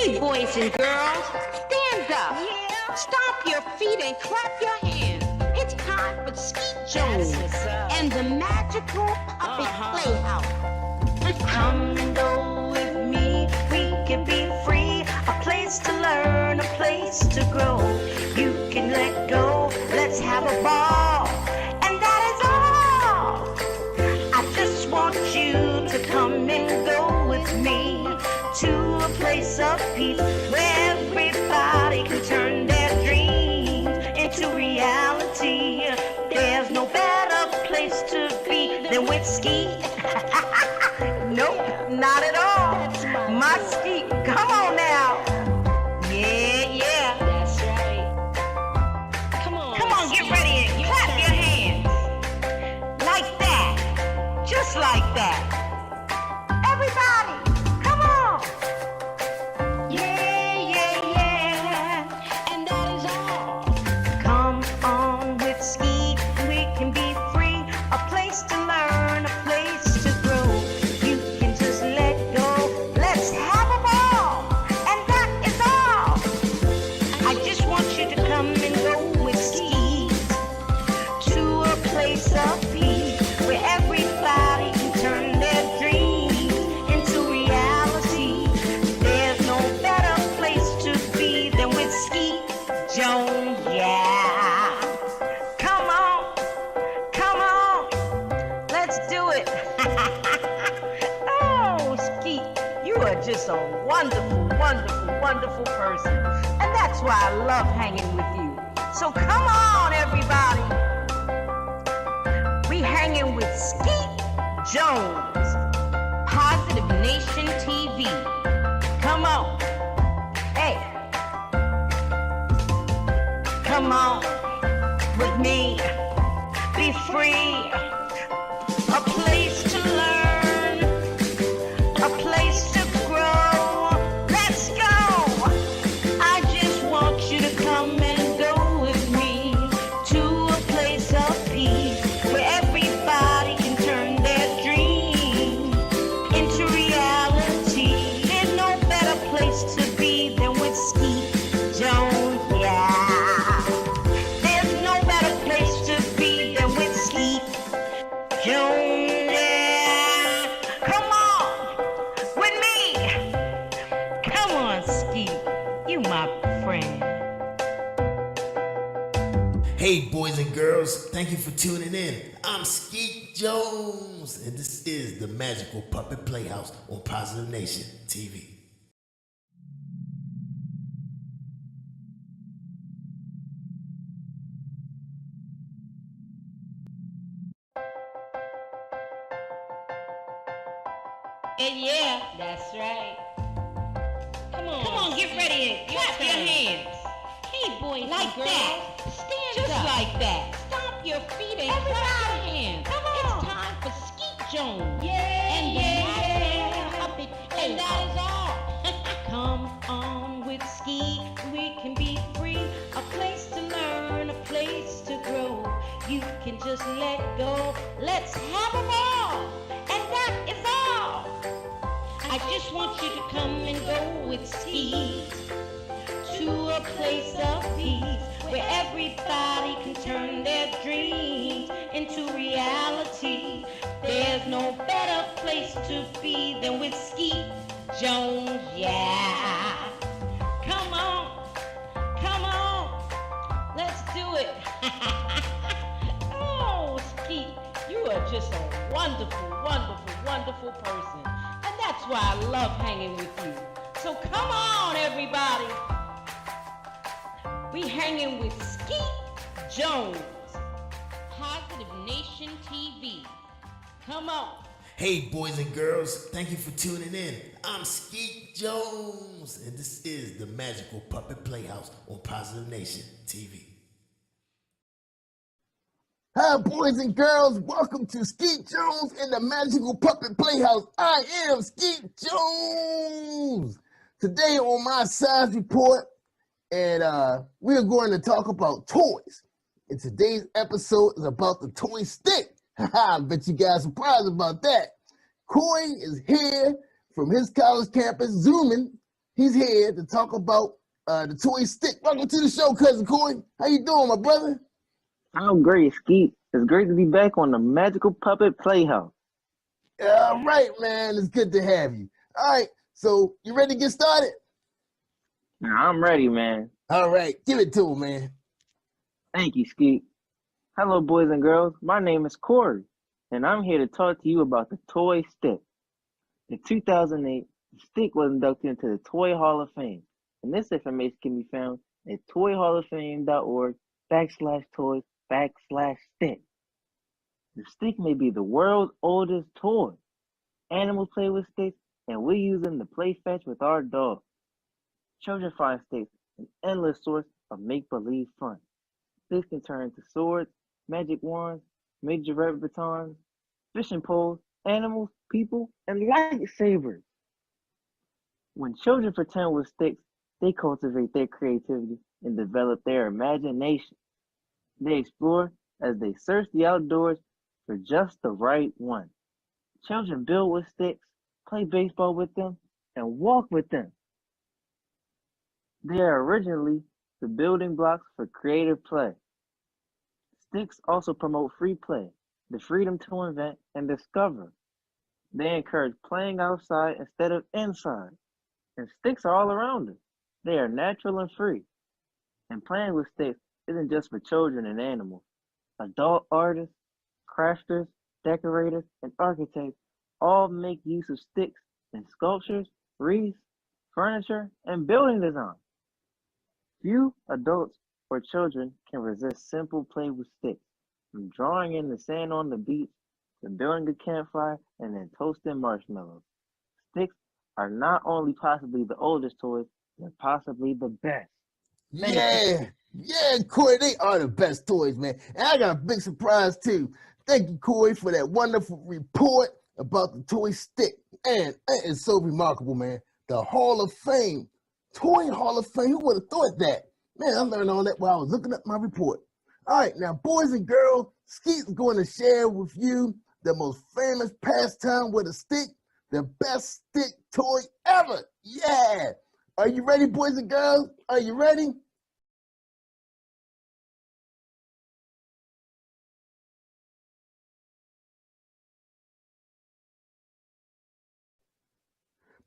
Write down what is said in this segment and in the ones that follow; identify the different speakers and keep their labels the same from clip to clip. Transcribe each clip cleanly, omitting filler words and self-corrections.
Speaker 1: Hey, boys and girls, stand up. Yeah. Stomp your feet and clap your hands. It's time for Skeet Jones and the magical puppet Playhouse.
Speaker 2: Come and go with me. We can be free. A place to learn, a place to grow. You can let go. Let's have a ball. And that is all. I just want you to come and go with me to a place of peace where everybody can turn their dreams into reality. There's no better place to be than with Skeet. Nope, not at all. My Skeet, come on now. Yeah.
Speaker 1: That's right. Come on,
Speaker 2: Get ready and clap your hands. Like that. Just like that. Everybody, come on. Yeah.
Speaker 1: And that is all.
Speaker 2: Come on with Skeet. We can be free. A place to learn, a place to grow. You can just let go. Let's have a ball. And that is all. I just want you to come and go with Skeet to a place of peace where everybody can turn their dreams into reality. There's no better place to be than with Skeet Jones, yeah. Come on, let's do it. Oh, Skeet, you are just a wonderful person. And that's why I love hanging with you. So come on, everybody. We hanging with Skeet Jones,
Speaker 1: Positive Nation TV.
Speaker 2: come on. Hey, come on with me. Be free. A place to learn, a place to grow. Let's go. I just want you to come and go with me to a place of peace where everybody can turn their dreams into reality. There's no better place to be than with Skeet Jones, yeah. There's no better place to be than with Skeet Jones, yeah. Come on with me. Come on, Skeet. You my friend.
Speaker 3: Hey, boys and girls, thank you for tuning in. I'm Skeet Jones, and this is the Magical Puppet Playhouse on Positive Nation TV.
Speaker 2: Yeah.
Speaker 1: That's right. Come
Speaker 2: Come on, get ready and clap your hands.
Speaker 1: Hey, boys
Speaker 2: Like
Speaker 1: and girls,
Speaker 2: that.
Speaker 1: stand
Speaker 2: Just
Speaker 1: up.
Speaker 2: like that.
Speaker 1: Stomp your feet and
Speaker 2: Everybody,
Speaker 1: clap your hands.
Speaker 2: come on.
Speaker 1: It's time for Skeet Jones and the
Speaker 2: Yeah.
Speaker 1: magical puppet
Speaker 2: And that is all.
Speaker 1: Come on with Skeet, we can be free.
Speaker 2: A place to learn, a place to grow. You can just let go. Let's have a ball. And that is all. I just want you to come and go with Skeet to a place of peace where everybody can turn their dreams into reality. There's no better place to be than with Skeet Jones, yeah. Come on, let's do it. Oh, Skeet, you are just a wonderful person. And that's why I love hanging with you. So come on, everybody. We hanging with Skeet Jones,
Speaker 1: Positive Nation TV.
Speaker 2: come on.
Speaker 3: Hey, boys and girls, thank you for tuning in. I'm Skeet Jones, and this is the Magical Puppet Playhouse on Positive Nation TV.
Speaker 4: Hi, boys and girls. Welcome to Skeet Jones and the Magical Puppet Playhouse. I am Skeet Jones. Today on my science report, and we're going to talk about toys. And today's episode is about the toy stick. I bet you guys are surprised about that. Corey is here from his college campus, zooming He's here to talk about the toy stick. Welcome to the show, Cousin Corey. How you doing, my brother?
Speaker 5: I'm great, Skeet. It's great to be back on the Magical Puppet Playhouse.
Speaker 4: All right, man. It's good to have you. All right, so you ready to get started?
Speaker 5: Now, I'm ready, man.
Speaker 4: All right, give it to him, man.
Speaker 5: Thank you, Skeet. Hello, boys and girls. My name is Corey, and I'm here to talk to you about the toy stick. In 2008, the stick was inducted into the Toy Hall of Fame, and this information can be found at toyhalloffame.org/toys/stick. The stick may be the world's oldest toy. Animals play with sticks, and we use them to play fetch with our dogs. Children find sticks an endless source of make-believe fun. Sticks can turn into swords, magic wands, major batons, fishing poles, animals, people, and lightsabers. When children pretend with sticks, they cultivate their creativity and develop their imagination. They explore as they search the outdoors for just the right one. Children build with sticks, play baseball with them, and walk with them. They are originally the building blocks for creative play. Sticks also promote free play, the freedom to invent and discover. They encourage playing outside instead of inside. And sticks are all around us. They are natural and free. And playing with sticks isn't just for children and animals. Adult artists, crafters, decorators, and architects all make use of sticks in sculptures, wreaths, furniture, and building design. Few adults or children can resist simple play with sticks, from drawing in the sand on the beach to building a campfire and then toasting marshmallows. Sticks are not only possibly the oldest toys, they're possibly the best.
Speaker 4: Yeah, Corey, they are the best toys, man. And I got a big surprise, too. Thank you, Corey, for that wonderful report about the toy stick. And that is so remarkable, man. The Hall of Fame, Toy Hall of Fame. Who would have thought that? Man, I learned all that while I was looking up my report. All right, now, boys and girls, Skeet's going to share with you the most famous pastime with a stick, the best stick toy ever. Yeah. Are you ready, boys and girls? Are you ready?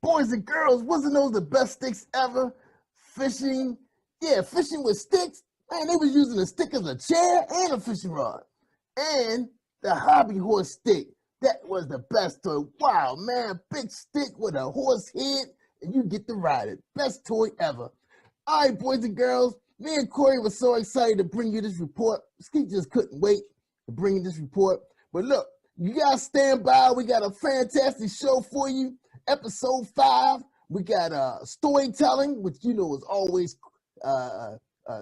Speaker 4: Boys and girls, wasn't those the best sticks ever? Fishing, fishing with sticks. Man, they was using a stick as a chair and a fishing rod. And the hobby horse stick, that was the best toy. Wow, man, big stick with a horse head, and you get to ride it. Best toy ever. All right, boys and girls, me and Corey were so excited to bring you this report. Skeet just couldn't wait to bring you this report. But look, you guys stand by. We got a fantastic show for you. Episode 5, we got storytelling, which you know is always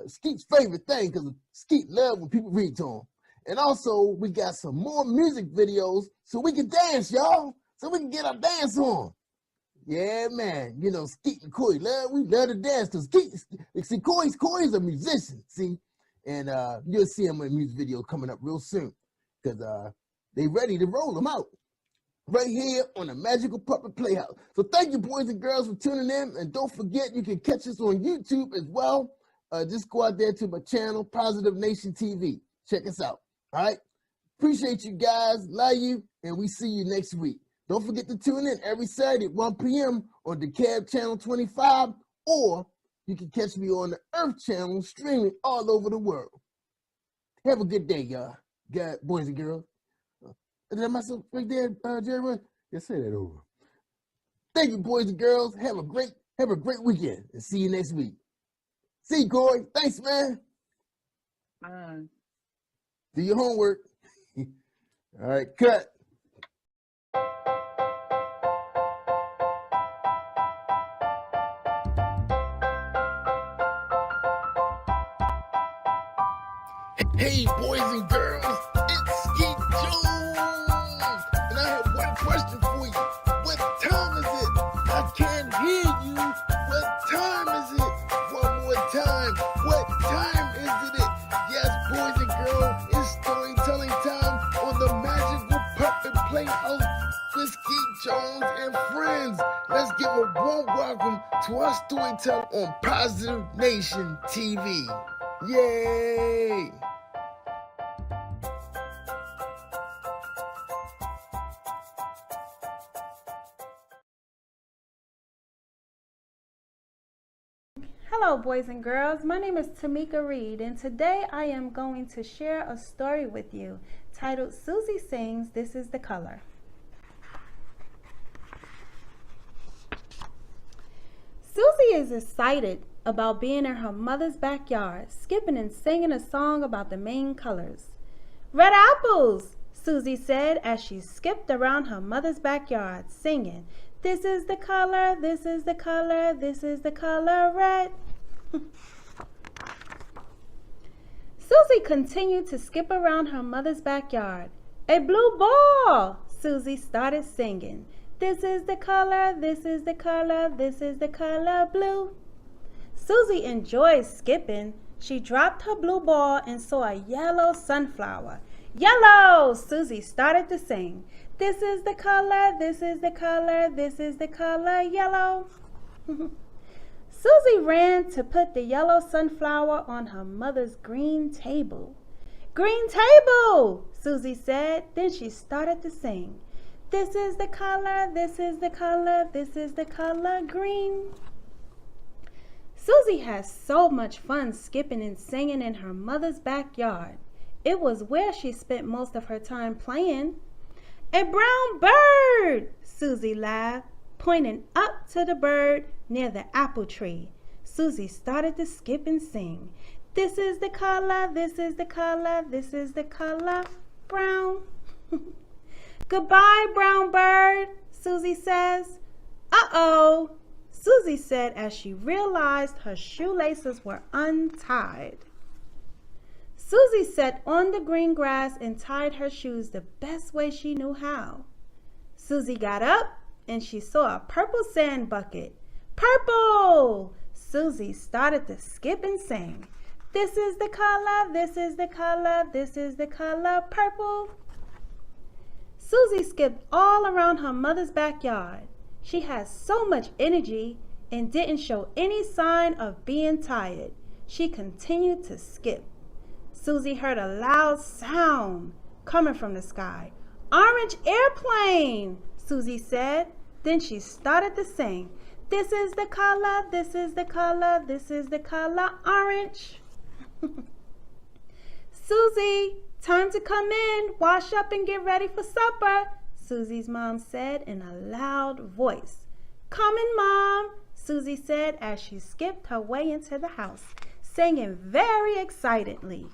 Speaker 4: Skeet's favorite thing because Skeet loves when people read to him. And also, we got some more music videos so we can dance, y'all. So we can get our dance on. Yeah, man. You know, Skeet and Corey, we love to dance because see, Corey's a musician, see? And you'll see him in a music video coming up real soon because they ready to roll them out. Right here on the Magical Puppet Playhouse. So thank you, boys and girls, for tuning in. And don't forget, you can catch us on YouTube as well. Just go out there to my channel, Positive Nation TV. Check us out. All right? Appreciate you guys. Love you. And we see you next week. Don't forget to tune in every Saturday at 1 p.m. on the Cab Channel 25. Or you can catch me on the Earth Channel streaming all over the world. Have a good day, y'all. Boys and girls. Did I mess up right there, Jerry? Just say that over. Thank you, boys and girls. Have a great weekend, and see you next week. See you, Corey. Thanks, man.
Speaker 5: Bye.
Speaker 4: Do your homework. All right, cut. Hey, boys and girls, it's Skeet Jones, and I have one question for you. What time is it? I can't hear you. What time is it? One more time. What time is it? Yes, boys and girls, it's storytelling time on the Magical Puppet Playhouse with Skeet Jones and friends. Let's give a warm welcome to our storyteller on Positive Nation TV. Yay!
Speaker 6: Hello boys and girls, my name is Tamika Reed and today I am going to share a story with you titled Susie Sings, This is the Color. Susie is excited about being in her mother's backyard, skipping and singing a song about the main colors. Red apples, Susie said as she skipped around her mother's backyard, singing, this is the color, this is the color, this is the color red. Susie continued to skip around her mother's backyard. A blue ball, Susie started singing. This is the color, this is the color, this is the color blue. Susie enjoyed skipping. She dropped her blue ball and saw a yellow sunflower. Yellow, Susie started to sing. This is the color, this is the color, this is the color yellow. Susie ran to put the yellow sunflower on her mother's green table. Green table, Susie said. Then she started to sing. This is the color, this is the color, this is the color green. Susie had so much fun skipping and singing in her mother's backyard. It was where she spent most of her time playing. A brown bird, Susie laughed, pointing up to the bird near the apple tree. Susie started to skip and sing. This is the color, this is the color, this is the color brown. Goodbye, brown bird, Susie says. Uh-oh, Susie said as she realized her shoelaces were untied. Susie sat on the green grass and tied her shoes the best way she knew how. Susie got up and she saw a purple sand bucket. Purple! Susie started to skip and sing. This is the color, this is the color, this is the color purple. Susie skipped all around her mother's backyard. She had so much energy and didn't show any sign of being tired. She continued to skip. Susie heard a loud sound coming from the sky. Orange airplane, Susie said. Then she started to sing. This is the color, this is the color, this is the color orange. Susie, time to come in, wash up and get ready for supper, Susie's mom said in a loud voice. Coming, Mom, Susie said as she skipped her way into the house, singing very excitedly.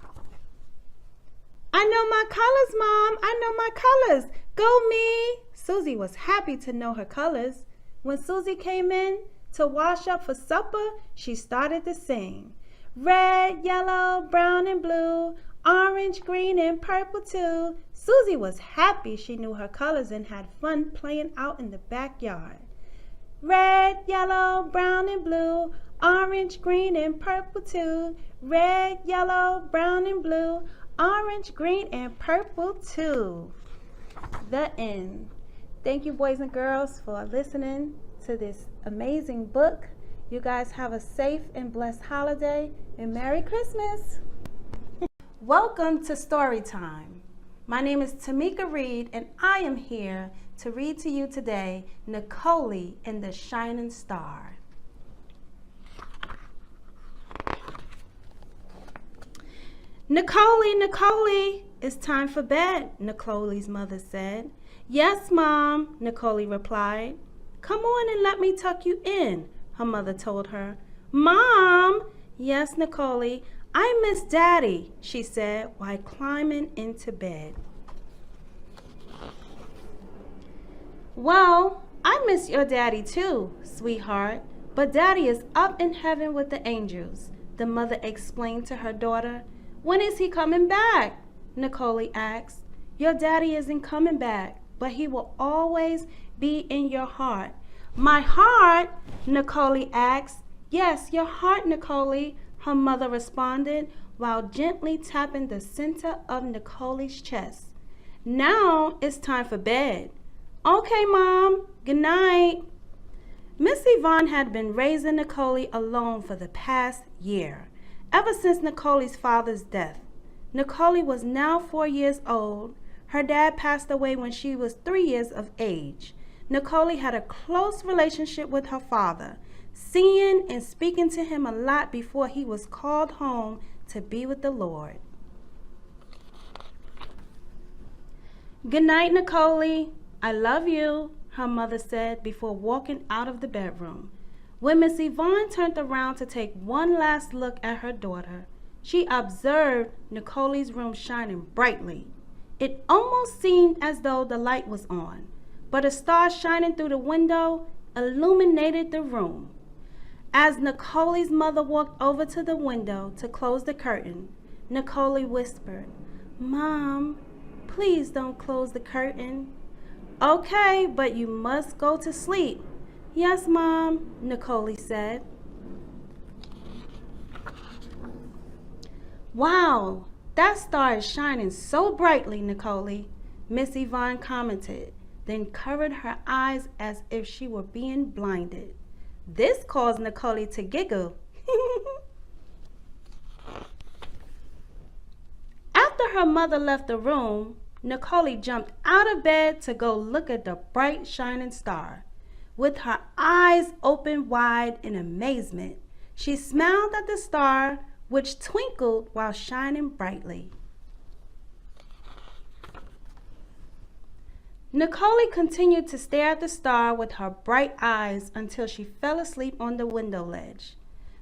Speaker 6: I know my colors, Mom. I know my colors. Go me. Susie was happy to know her colors. When Susie came in to wash up for supper, she started to sing. Red, yellow, brown, and blue, orange, green, and purple too. Susie was happy she knew her colors and had fun playing out in the backyard. Red, yellow, brown, and blue, orange, green, and purple too. Red, yellow, brown, and blue, orange, green, and purple too. The end. Thank you, boys and girls, for listening to this amazing book. You guys have a safe and blessed holiday and Merry Christmas. Welcome to Story Time. My name is Tamika Reed and I am here to read to you today Nicole and the Shining Star. Nicole, it's time for bed, Nicole's mother said. Yes, Mom, Nicole replied. Come on and let me tuck you in, her mother told her. Mom! Yes, Nicole, I miss Daddy, she said while climbing into bed. Well, I miss your daddy too, sweetheart, but Daddy is up in heaven with the angels, the mother explained to her daughter. When is he coming back? Nicole asked. Your daddy isn't coming back, but he will always be in your heart. My heart? Nicole asked. Yes, your heart, Nicole, her mother responded while gently tapping the center of Nicole's chest. Now it's time for bed. Okay, Mom. Good night. Vaughn had been raising Nicole alone for the past year, ever since Nicole's father's death. Nicole was now 4 years old. Her dad passed away when she was 3 years of age. Nicole had a close relationship with her father, seeing and speaking to him a lot before he was called home to be with the Lord. "Good night, Nicole. I love you," her mother said before walking out of the bedroom. When Miss Yvonne turned around to take one last look at her daughter, she observed Nicole's room shining brightly. It almost seemed as though the light was on, but a star shining through the window illuminated the room. As Nicole's mother walked over to the window to close the curtain, Nicole whispered, "Mom, please don't close the curtain." "Okay, but you must go to sleep." "Yes, Mom," Nicole said. "Wow, that star is shining so brightly, Nicole," Miss Yvonne commented, then covered her eyes as if she were being blinded. This caused Nicole to giggle. After her mother left the room, Nicole jumped out of bed to go look at the bright shining star. With her eyes open wide in amazement, she smiled at the star, which twinkled while shining brightly. Nicole continued to stare at the star with her bright eyes until she fell asleep on the window ledge.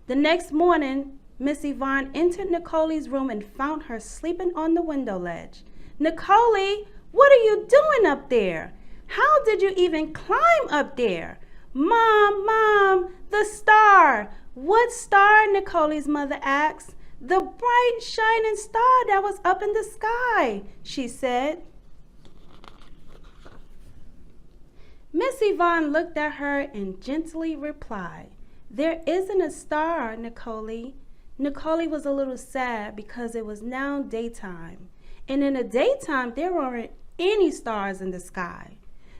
Speaker 6: The next morning, Miss Yvonne entered Nicole's room and found her sleeping on the window ledge. "Nicole, what are you doing up there? How did you even climb up there?" Mom, the star." "What star?" Nicole's mother asked. "The bright shining star that was up in the sky," she said. Miss Yvonne looked at her and gently replied, "There isn't a star, Nicole." Nicole was a little sad because it was now daytime, and in the daytime there weren't any stars in the sky.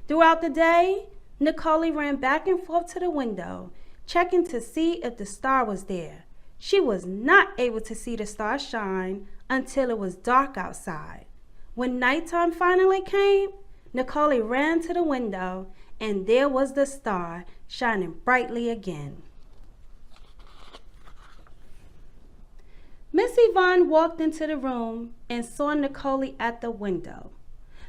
Speaker 6: Throughout the day, Nicole ran back and forth to the window, checking to see if the star was there. She was not able to see the star shine until it was dark outside. When nighttime finally came, Nicole ran to the window, and there was the star shining brightly again. Miss Yvonne walked into the room and saw Nicole at the window.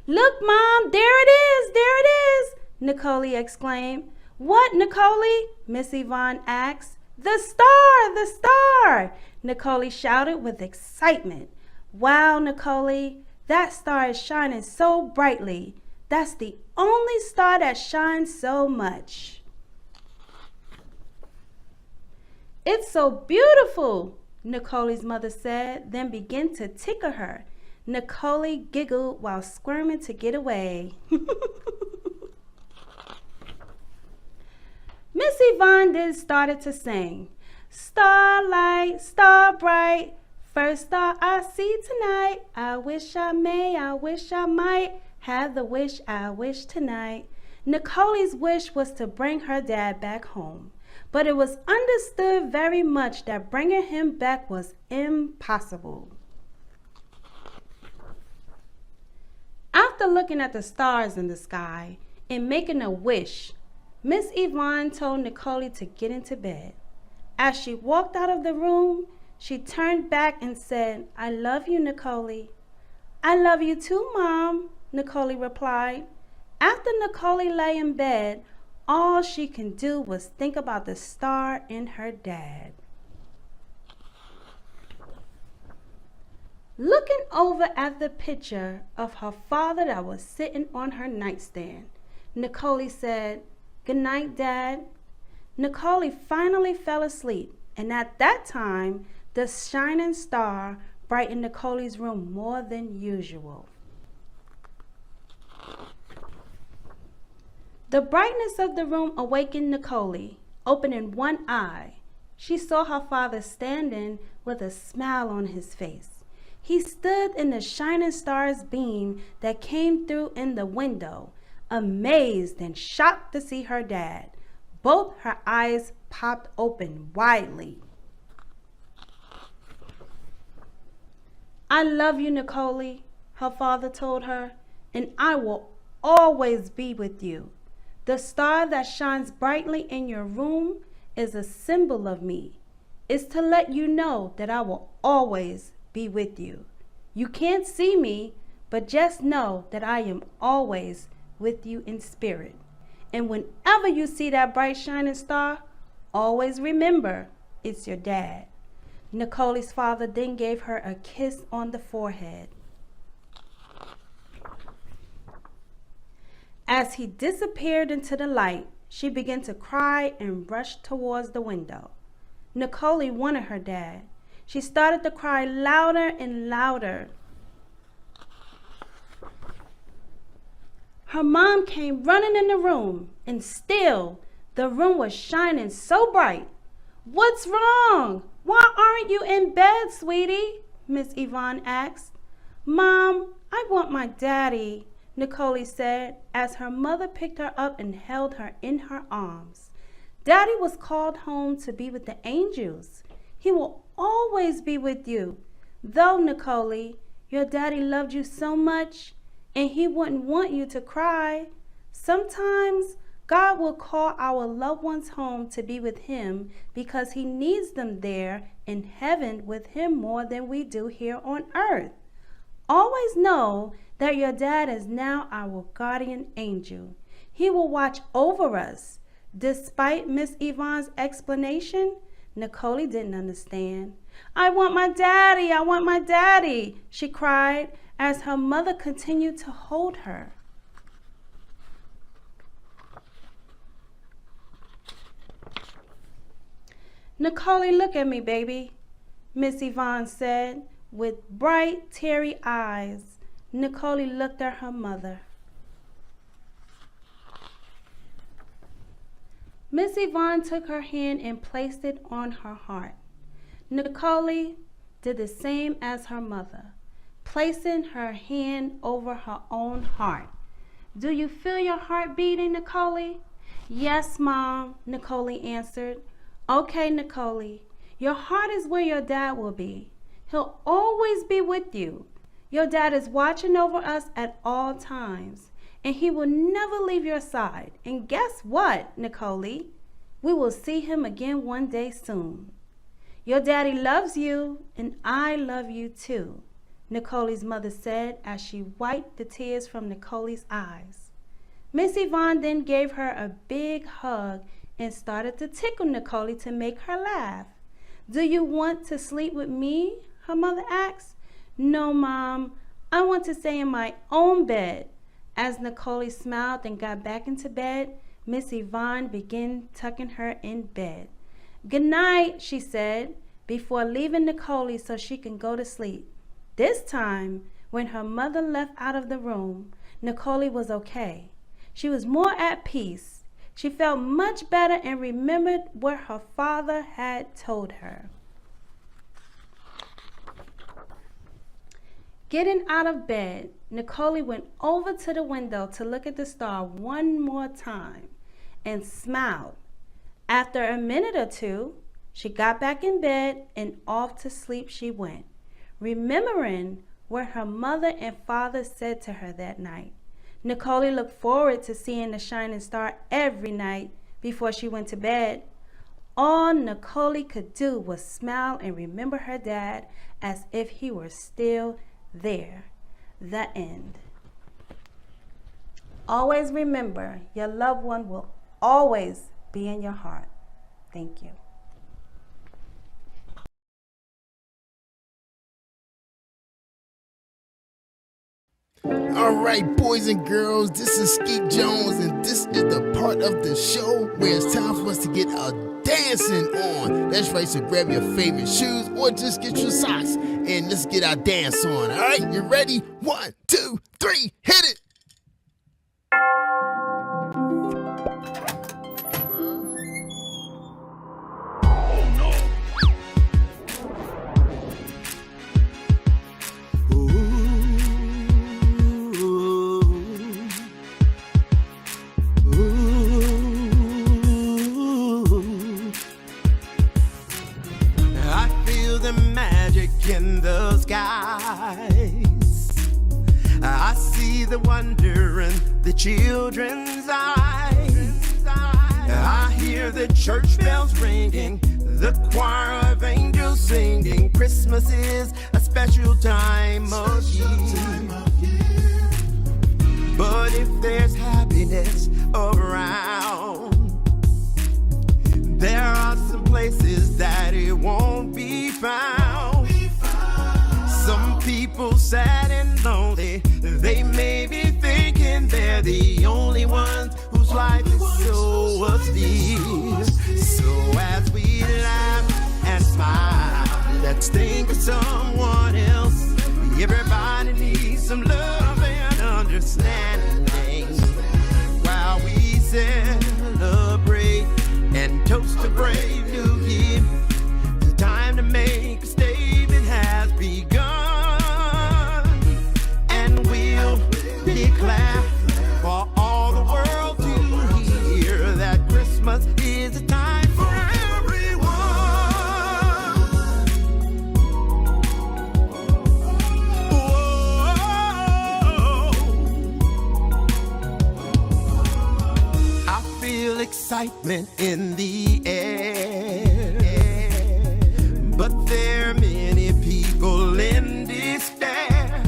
Speaker 6: "Look, Mom, there it is, Nicole exclaimed. "What, Nicole?" Miss Yvonne asked. The star, Nicole shouted with excitement. "Wow, Nicole, that star is shining so brightly. That's the only star that shines so much." "It's so beautiful," Nicole's mother said, then began to tickle her. Nicole giggled while squirming to get away. Miss Yvonne then started to sing. "Starlight, star bright, first star I see tonight. I wish I may, I wish I might, have the wish I wish tonight." Nicole's wish was to bring her dad back home, but it was understood very much that bringing him back was impossible. After looking at the stars in the sky and making a wish, Miss Yvonne told Nicole to get into bed. As she walked out of the room, she turned back and said, "I love you, Nicole." "I love you too, Mom," Nicole replied. After Nicole lay in bed, all she could do was think about the star and her dad. Looking over at the picture of her father that was sitting on her nightstand, Nicole said, "Good night, Dad." Nicole finally fell asleep, and at that time, the shining star brightened Nicole's room more than usual. The brightness of the room awakened Nicole. Opening one eye, she saw her father standing with a smile on his face. He stood in the shining star's beam that came through in the window, amazed and shocked to see her dad. Both her eyes popped open widely. "I love you, Nicole," her father told her, "and I will always be with you. The star that shines brightly in your room is a symbol of me. It's to let you know that I will always be with you. You can't see me, but just know that I am always with you in spirit. And whenever you see that bright shining star, always remember it's your dad." Nicole's father then gave her a kiss on the forehead. As he disappeared into the light, she began to cry and rushed towards the window. Nicole wanted her dad. She started to cry louder and louder. Her mom came running in the room, and still the room was shining so bright. "What's wrong? Why aren't you in bed, sweetie?" Miss Yvonne asked. "Mom, I want my daddy," Nicole said as her mother picked her up and held her in her arms. "Daddy was called home to be with the angels. He will always be with you. Though, Nicole, your daddy loved you so much, and he wouldn't want you to cry. Sometimes God will call our loved ones home to be with him because he needs them there in heaven with him more than we do here on earth. Always know that your dad is now our guardian angel. He will watch over us." Despite Miss Yvonne's explanation, Nicole didn't understand. "I want my daddy, I want my daddy," she cried as her mother continued to hold her. "Nicole, look at me, baby," Miss Yvonne said. With bright, teary eyes, Nicole looked at her mother. Miss Yvonne took her hand and placed it on her heart. Nicole did the same as her mother, placing her hand over her own heart. "Do you feel your heart beating, Nicole?" "Yes, Mom," Nicole answered. "Okay, Nicole, your heart is where your dad will be. He'll always be with you. Your dad is watching over us at all times, and he will never leave your side. And guess what, Nicole? We will see him again one day soon. Your daddy loves you, and I love you too," Nicole's mother said as she wiped the tears from Nicole's eyes. Miss Yvonne then gave her a big hug and started to tickle Nicole to make her laugh. "Do you want to sleep with me?" her mother asked. "No, Mom, I want to stay in my own bed." As Nicole smiled and got back into bed, Miss Yvonne began tucking her in bed. "Good night," she said, before leaving Nicole so she can go to sleep. This time, when her mother left out of the room, Nicole was okay. She was more at peace. She felt much better and remembered what her father had told her. Getting out of bed, Nicole went over to the window to look at the star one more time and smiled. After a minute or two, she got back in bed and off to sleep she went, remembering what her mother and father said to her that night. Nicole looked forward to seeing the shining star every night before she went to bed. All Nicole could do was smile and remember her dad as if he were still there. The end. Always remember, your loved one will always be in your heart. Thank you.
Speaker 3: All right, boys and girls, this is Skeet Jones, and this is the part of the show where it's time for us to get our dancing on. That's right, so grab your favorite shoes or just get your socks and let's get our dance on. All right, you ready? 1, 2, 3, hit it!
Speaker 7: the wonder in the children's eyes. I hear the church bells ringing, the choir of angels singing. Christmas is a special time of year. But if there's happiness around, there are some places that it won't be found. Some people sad and lonely, they may be thinking they're the only ones whose life is so austere. So as we laugh and smile, let's think of someone else. Everybody needs some love and understanding while we celebrate and toast a brave new year. The time to make a statement has begun, and we'll declare for all the world to hear that Christmas is a time for everyone. Whoa. I feel excitement in the air, but there are many people in despair.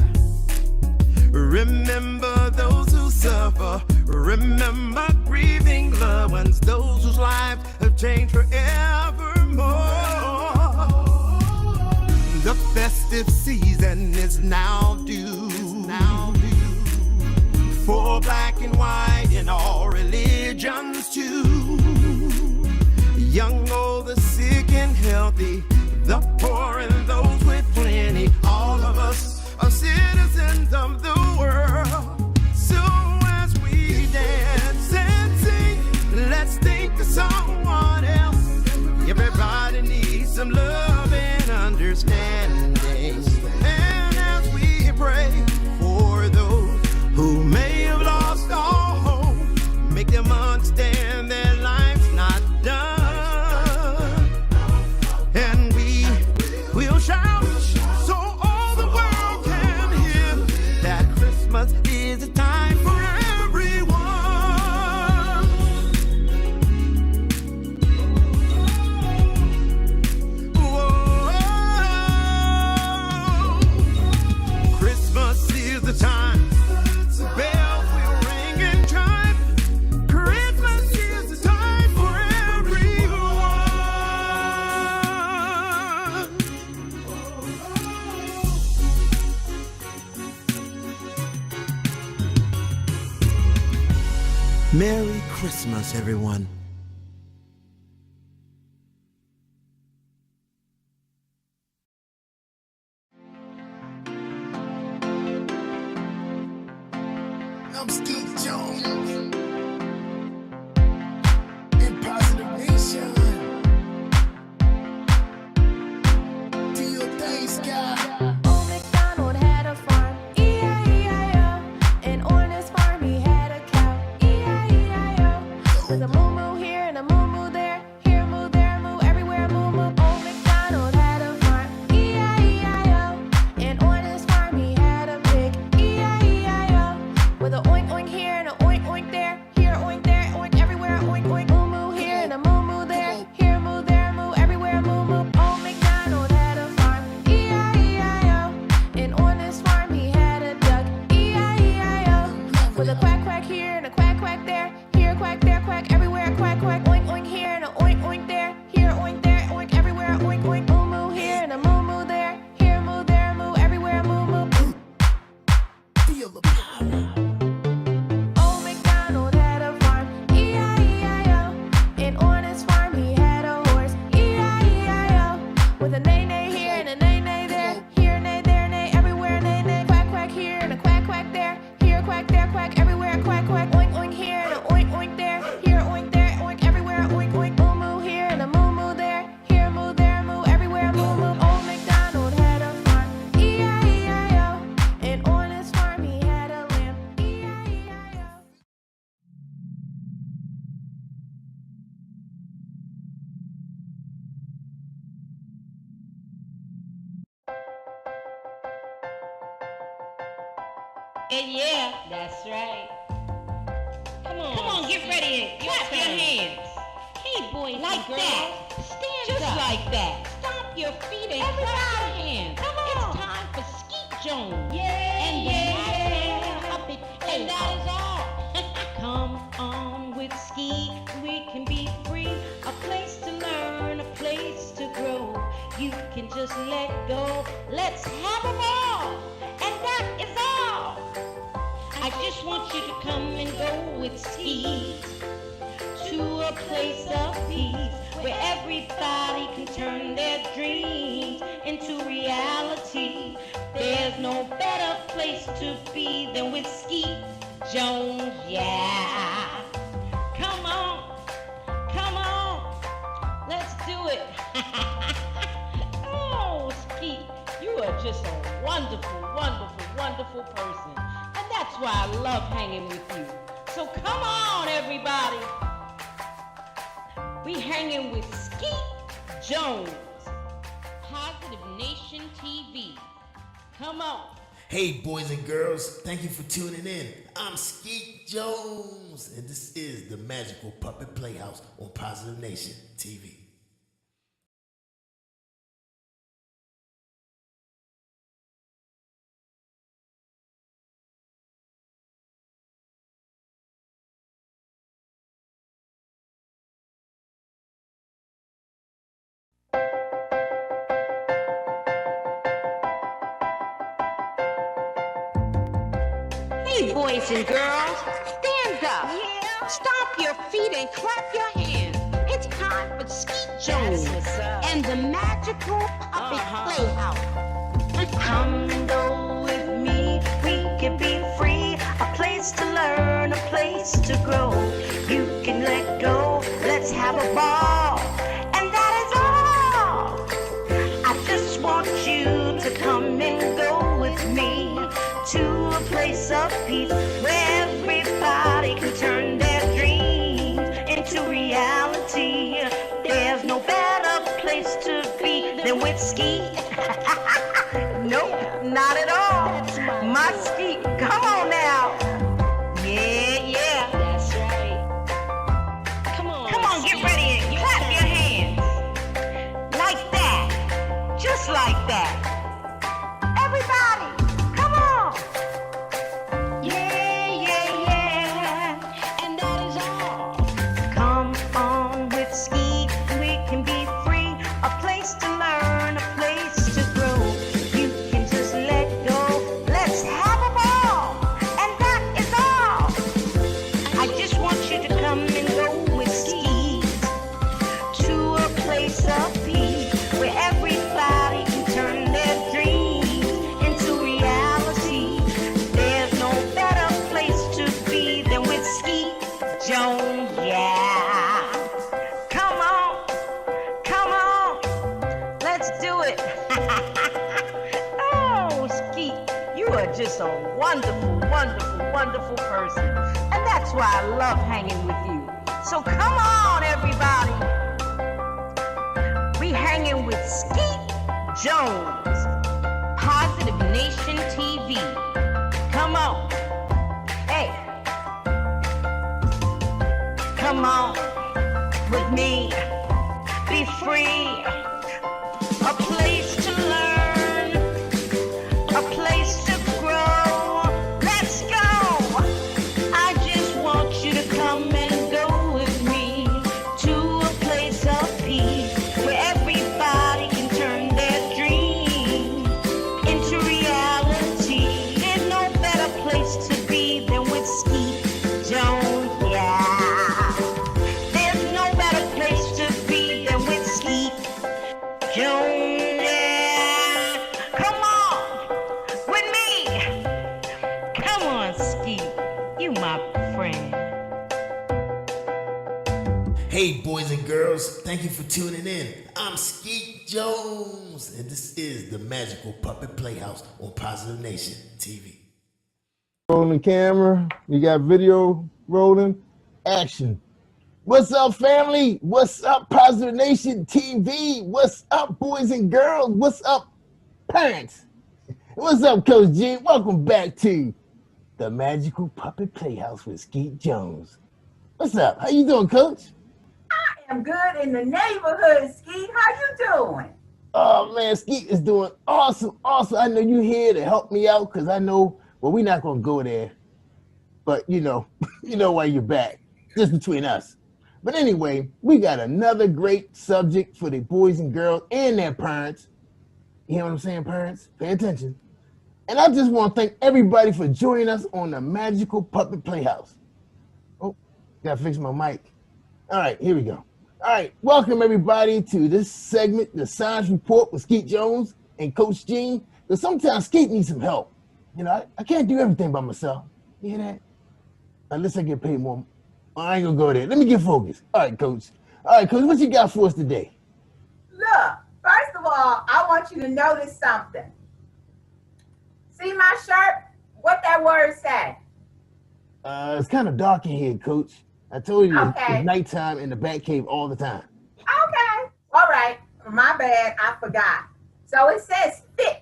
Speaker 7: Remember those who suffer, remember grieving loved ones, those whose lives have changed forevermore. The festive season is now due, for black and white and all religions too. Young, old, the sick and healthy, the poor and those with plenty. All of us are citizens of the world. So as we dance and sing, let's think of someone else. Everybody needs some love and understanding. And as we pray for those who may have lost all hope, make them understand their life's not done. And we will shout so all the world can hear that Christmas is a time for everyone. Whoa. Christmas is the time. Bells will ring and chime. Christmas is the time for everyone. Merry Christmas, everyone.
Speaker 3: I'm Skeet Jones in Positive Nation. Do your thing, Sky.
Speaker 8: Old MacDonald had a farm, E-I-E-I-O. And on his farm he had a cow, E-I-E-I-O. With a moo-moo here and a moo-moo there, here a moo, there a moo, everywhere a moo-moo. Old MacDonald had a farm, E-I-E-I-O. And on his farm he had a pig, E-I-E-I-O. With a oink oink here and a oink oink there,
Speaker 1: yeah, that's right. Come on, get ready and clap your hands. Hey, boys like and girls, that. Stand just up. Like that. Stomp your feet and clap your hands. Come on. It's time for Skeet Jones. Yeah, and and that is all. Come on with Skeet, we can be free. A place to learn, a place to grow. You can just let go. Let's have a ball. And that is all. I just want you to come and go with Skeet to a place of peace where everybody can turn their dreams into reality. There's no better place to be than with Skeet Jones, yeah. Come on, let's do it. Oh, Skeet, you are just a wonderful, wonderful, wonderful person. And that's why I love hanging with you. So come on, everybody. We hanging with Skeet Jones, Positive Nation TV. Come on.
Speaker 3: Hey, boys and girls, thank you for tuning in. I'm Skeet Jones, and this is the Magical Puppet Playhouse on Positive Nation TV.
Speaker 1: Hey, boys and girls, stand up. Yeah. Stomp your feet and clap your hands. It's time for Skeet Jones and the Magical Puppet Playhouse.
Speaker 2: Come and go with me, we can be free. A place to learn, a place to grow. You can let go, let's have a ball. And that is all. I just want you to come and go with me to a place of peace where everybody can turn their dreams into reality. There's no better place to be than with Skeet. Nope, not at all. My Skeet, come on now. Yeah.
Speaker 1: That's right. Come on,
Speaker 2: get ready and clap your hands. Like that, just like that. Everybody, come on. Yeah.
Speaker 1: and that is all.
Speaker 2: Come on with Skeet, we can be free. A place to learn, a place to grow. You can just let go. Let's have a ball. And that is all. I just want you to come and go with Skeet to a place of peace where everybody can turn their dreams into reality. There's no better place to be than with Skeet Jones, yeah. Come on, let's do it. Oh, Skeet, you are just a wonderful, wonderful, wonderful person. And that's why I love hanging with you. So come on, everybody. We hanging with Skeet Jones,
Speaker 1: Positive Nation TV.
Speaker 2: come on. Hey, come on with me. Be free. A place to learn, a place to grow. Let's go. I just want you to come and go with me to a place of peace where everybody can turn their dreams into reality. There's no better place to be than with Skeet Jones, yeah. There's no better place to be than with Skeet Jones, yeah. Come on with me. Come on, Skeet. You my friend.
Speaker 3: Hey, boys and girls, thank you for tuning in. I'm Skeet Jones, and this is the Magical Puppet Playhouse on Positive Nation TV.
Speaker 4: Rolling camera, we got video rolling, action. What's up, family? What's up, Positive Nation TV? What's up, boys and girls? What's up, parents? What's up, Coach G? Welcome back to the Magical Puppet Playhouse with Skeet Jones. What's up? How you doing, Coach?
Speaker 9: I am good in the neighborhood, Skeet. How you doing?
Speaker 4: Oh man, Skeet is doing awesome. I know you here to help me out because I know, well, we're not gonna go there, but you know, you know why you're back, just between us. But anyway, we got another great subject for the boys and girls and their parents. You hear what I'm saying, parents? Pay attention. And I just want to thank everybody for joining us on the Magical Puppet Playhouse. Oh, gotta fix my mic. All right, here we go. All right, welcome everybody to this segment, the Science Report with Skeet Jones and Coach Gene. Because sometimes Skeet needs some help. You know, I can't do everything by myself. You hear that? Unless I get paid more. I ain't gonna go there. Let me get focused. All right, Coach. All right, Coach, what you got for us today?
Speaker 9: Look, first of all, I want you to notice something. See my shirt? What that word say?
Speaker 4: It's kind of dark in here, Coach. I told you
Speaker 9: Okay.
Speaker 4: it's nighttime in the bat cave all the time.
Speaker 9: Okay. All right. My bad. I forgot. So it says fit.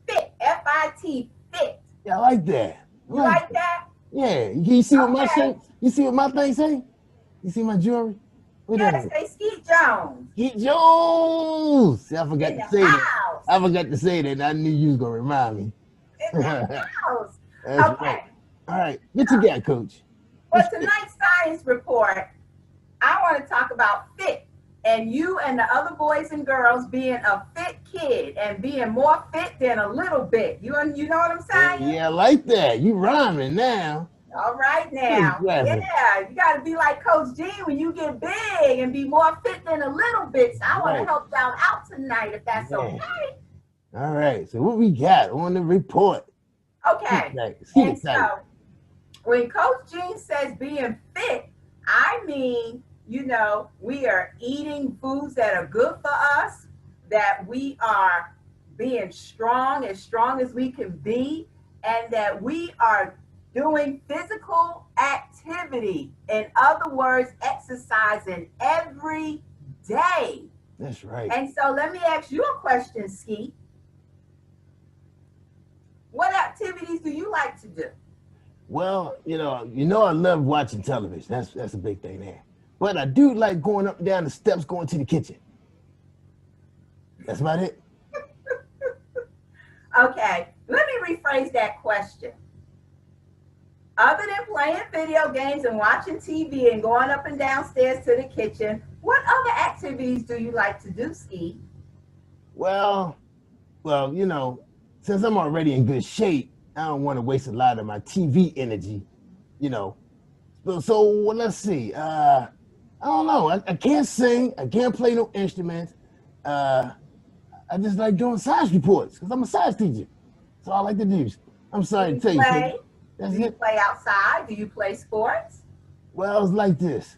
Speaker 9: Fit. F-I-T. Fit.
Speaker 4: Yeah, I like that.
Speaker 9: You like that?
Speaker 4: Yeah. You see what my
Speaker 9: Okay.
Speaker 4: shirt? You see what my thing say? You see my jewelry? What
Speaker 9: Yeah,
Speaker 4: that
Speaker 9: it
Speaker 4: is?
Speaker 9: say Skeet Jones.
Speaker 4: Skeet Jones. See, I forgot
Speaker 9: In
Speaker 4: to
Speaker 9: the
Speaker 4: say that.
Speaker 9: house.
Speaker 4: I forgot to say that. And I knew you was gonna remind me.
Speaker 9: In the house.
Speaker 4: That's
Speaker 9: Okay.
Speaker 4: right. All right. What you got, Coach?
Speaker 9: For tonight's science report, I want to talk about fit and you and the other boys and girls being a fit kid and being more fit than a little bit. You know what I'm saying?
Speaker 4: Yeah, I like that. You rhyming now.
Speaker 9: All right now.
Speaker 4: Exactly.
Speaker 9: Yeah, you got to be like Coach G when you get big and be more fit than a little bit. So I want to
Speaker 4: Right.
Speaker 9: help y'all out tonight if that's
Speaker 4: Yeah.
Speaker 9: okay.
Speaker 4: All right. So what we got on the report?
Speaker 9: Okay.
Speaker 4: See
Speaker 9: And so when Coach Gene says being fit, I mean, you know, we are eating foods that are good for us, that we are being strong as we can be, and that we are doing physical activity. In other words, exercising every day.
Speaker 4: That's right.
Speaker 9: And so let me ask you a question, Skeet. What activities do you like to do?
Speaker 4: Well, you know, I love watching television. That's a big thing there. But I do like going up and down the steps, going to the kitchen. That's about it.
Speaker 9: Okay, let me rephrase that question. Other than playing video games and watching TV and going up and downstairs to the kitchen, what other activities do you like to do, Ski?
Speaker 4: Well, you know, since I'm already in good shape, I don't want to waste a lot of my TV energy, you know. So let's see. I don't know. I can't sing. I can't play no instruments. I just like doing science reports because I'm a science teacher. That's all I like to do. I'm sorry to tell you.
Speaker 9: Play?
Speaker 4: That's
Speaker 9: Do you
Speaker 4: it.
Speaker 9: play outside? Do you play sports?
Speaker 4: Well, it's like this.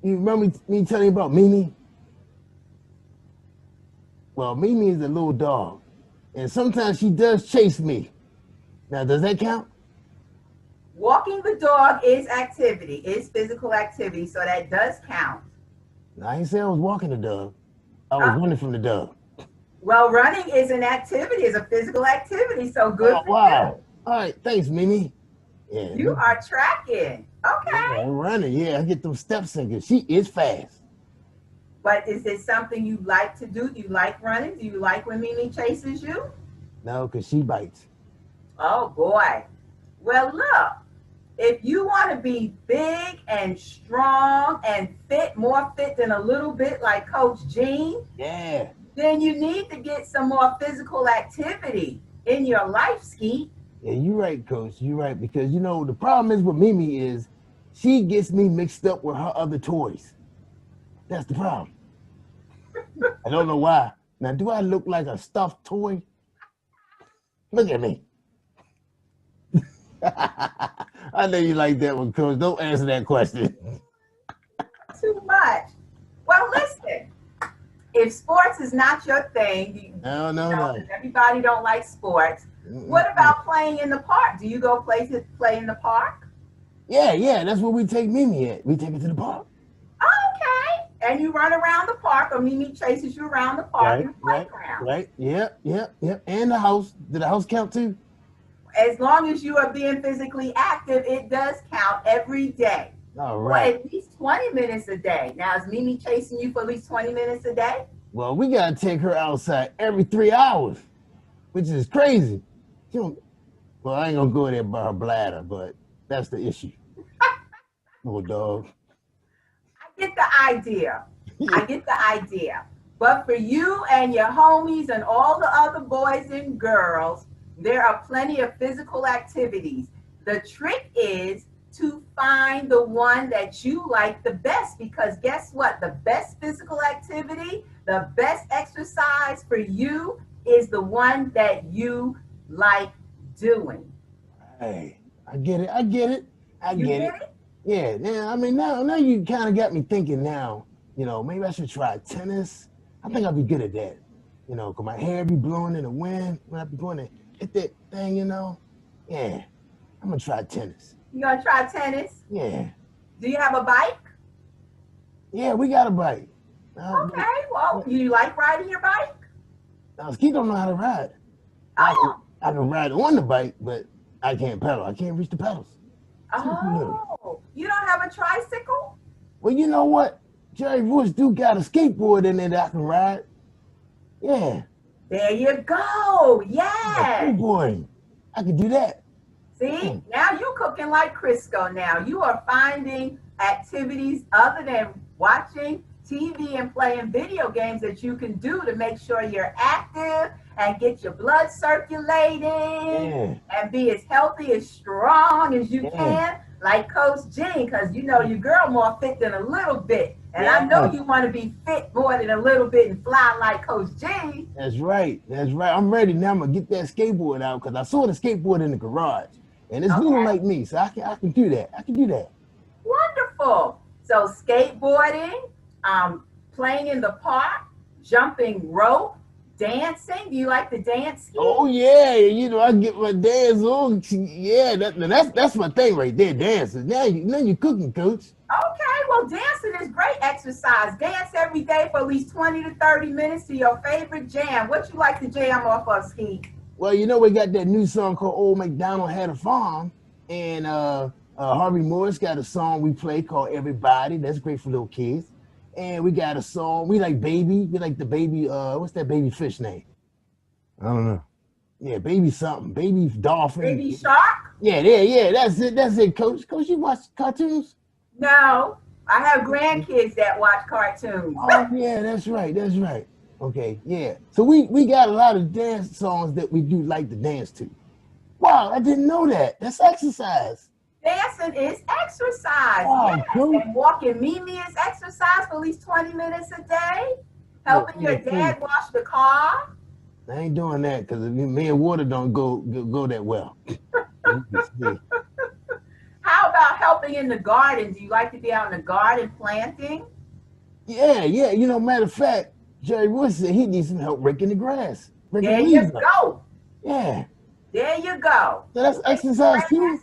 Speaker 4: You remember me telling you about Mimi? Well, Mimi is a little dog, and sometimes she does chase me. Now, does that count?
Speaker 9: Walking the dog is activity, is physical activity, so that does count.
Speaker 4: No, I ain't say I was walking the dog. I was running from the dog.
Speaker 9: Well, running is an activity, is a physical activity, so good
Speaker 4: Oh,
Speaker 9: for
Speaker 4: wow. All right, thanks, Mimi. Yeah,
Speaker 9: you. You are tracking. Okay.
Speaker 4: I'm running. Yeah, I get them steps in because she is fast.
Speaker 9: But is it something you like to do? Do you like running? Do you like when Mimi chases you?
Speaker 4: No, because she bites.
Speaker 9: Oh, boy. Well, look, if you want to be big and strong and fit, more fit than a little bit like Coach Gene,
Speaker 4: Yeah.
Speaker 9: then you need to get some more physical activity in your life, Skeet.
Speaker 4: Yeah, you're right, Coach. You're right. Because, you know, the problem is with Mimi is she gets me mixed up with her other toys. That's the problem. I don't know why. Now, do I look like a stuffed toy? Look at me. I know you like that one, Coach. Don't answer that question.
Speaker 9: Too much. Well, listen, if sports is not your thing,
Speaker 4: No.
Speaker 9: everybody don't like sports. What about playing in the park? Do you go play in the park?
Speaker 4: Yeah, that's where we take Mimi at. We take her to the park.
Speaker 9: Okay. And you run around the park, or Mimi chases you around the park in the playground.
Speaker 4: Right. Yep. And the house. Did the house count too?
Speaker 9: as long as you are being physically active, it does count every day.
Speaker 4: All
Speaker 9: Or
Speaker 4: right.
Speaker 9: at least 20 minutes a day. Now, is Mimi chasing you for at least 20 minutes a day?
Speaker 4: Well, we gotta take her outside every 3 hours, which is crazy. She don't, well, I ain't gonna go there by her bladder, but that's the issue. Little dog.
Speaker 9: I get the idea. I get the idea. But for you and your homies and all the other boys and girls, there are plenty of physical activities. The trick is to find the one that you like the best, because guess what? The best physical activity, the best exercise for you is the one that you like doing.
Speaker 4: Hey, I get it. I get it. I
Speaker 9: You
Speaker 4: get it.
Speaker 9: get it?
Speaker 4: Yeah, now I mean now you kind of got me thinking now, maybe I should try tennis. I think I'll be good at that. Cause my hair be blowing in the wind when I be going to hit that thing, Yeah, I'm gonna try tennis.
Speaker 9: You gonna try tennis?
Speaker 4: Yeah.
Speaker 9: Do you have a bike?
Speaker 4: Yeah, we got a bike.
Speaker 9: Okay, well, you like riding your bike?
Speaker 4: Skeet don't know how to ride.
Speaker 9: Oh,
Speaker 4: I can ride on the bike, but I can't pedal. I can't reach the pedals.
Speaker 9: oh, you don't have a tricycle?
Speaker 4: Well, you know what? Jerry Bush do got a skateboard in there that I can ride. Yeah.
Speaker 9: There you go. Yeah.
Speaker 4: Skateboarding. I can do that.
Speaker 9: See, now you cooking like Crisco now. You are finding activities other than watching TV and playing video games that you can do to make sure you're active and get your blood circulating and be as healthy, as strong as you can, like Coach Jean, because your girl more fit than a little bit. And I know you want to be fit more than a little bit and fly like Coach Jean.
Speaker 4: That's right. That's right. I'm ready now. I'm going to get that skateboard out because I saw the skateboard in the garage. And it's little like me, so I can do that. I can do that.
Speaker 9: Wonderful. So skateboarding, playing in the park, jumping rope, dancing. Do you like to dance? Skeet?
Speaker 4: Oh yeah, I get my dance on. Yeah, that's my thing right there, dancing. Now you cooking, Coach.
Speaker 9: Okay, well, dancing is great exercise. Dance every day for at least 20 to 30 minutes to your favorite jam. What you like to jam off of, Skeet?
Speaker 4: Well, we got that new song called Old MacDonald Had a Farm, and Harvey Morris got a song we play called Everybody. That's great for little kids. And we got a song, we like Baby. We like the baby, what's that baby fish name? I don't know. Yeah, Baby something. Baby Dolphin.
Speaker 9: Baby Shark?
Speaker 4: Yeah, that's it, Coach. Coach, you watch cartoons?
Speaker 9: No, I have grandkids that watch cartoons.
Speaker 4: Oh, yeah, that's right. Okay, yeah. So we got a lot of dance songs that we do like to dance to. Wow, I didn't know that. That's exercise.
Speaker 9: Dancing is exercise.
Speaker 4: Wow,
Speaker 9: Yes.
Speaker 4: cool.
Speaker 9: And walking Mimi is exercise for at least 20 minutes a day. Helping your dad wash the car.
Speaker 4: I ain't doing that because me and Water don't go that well.
Speaker 9: How about helping in the garden? Do you like to be out in the garden planting?
Speaker 4: Yeah. Matter of fact, Jerry Wood said he needs some help raking the grass.
Speaker 9: There you go.
Speaker 4: Yeah.
Speaker 9: There you go.
Speaker 4: So that's exercise too?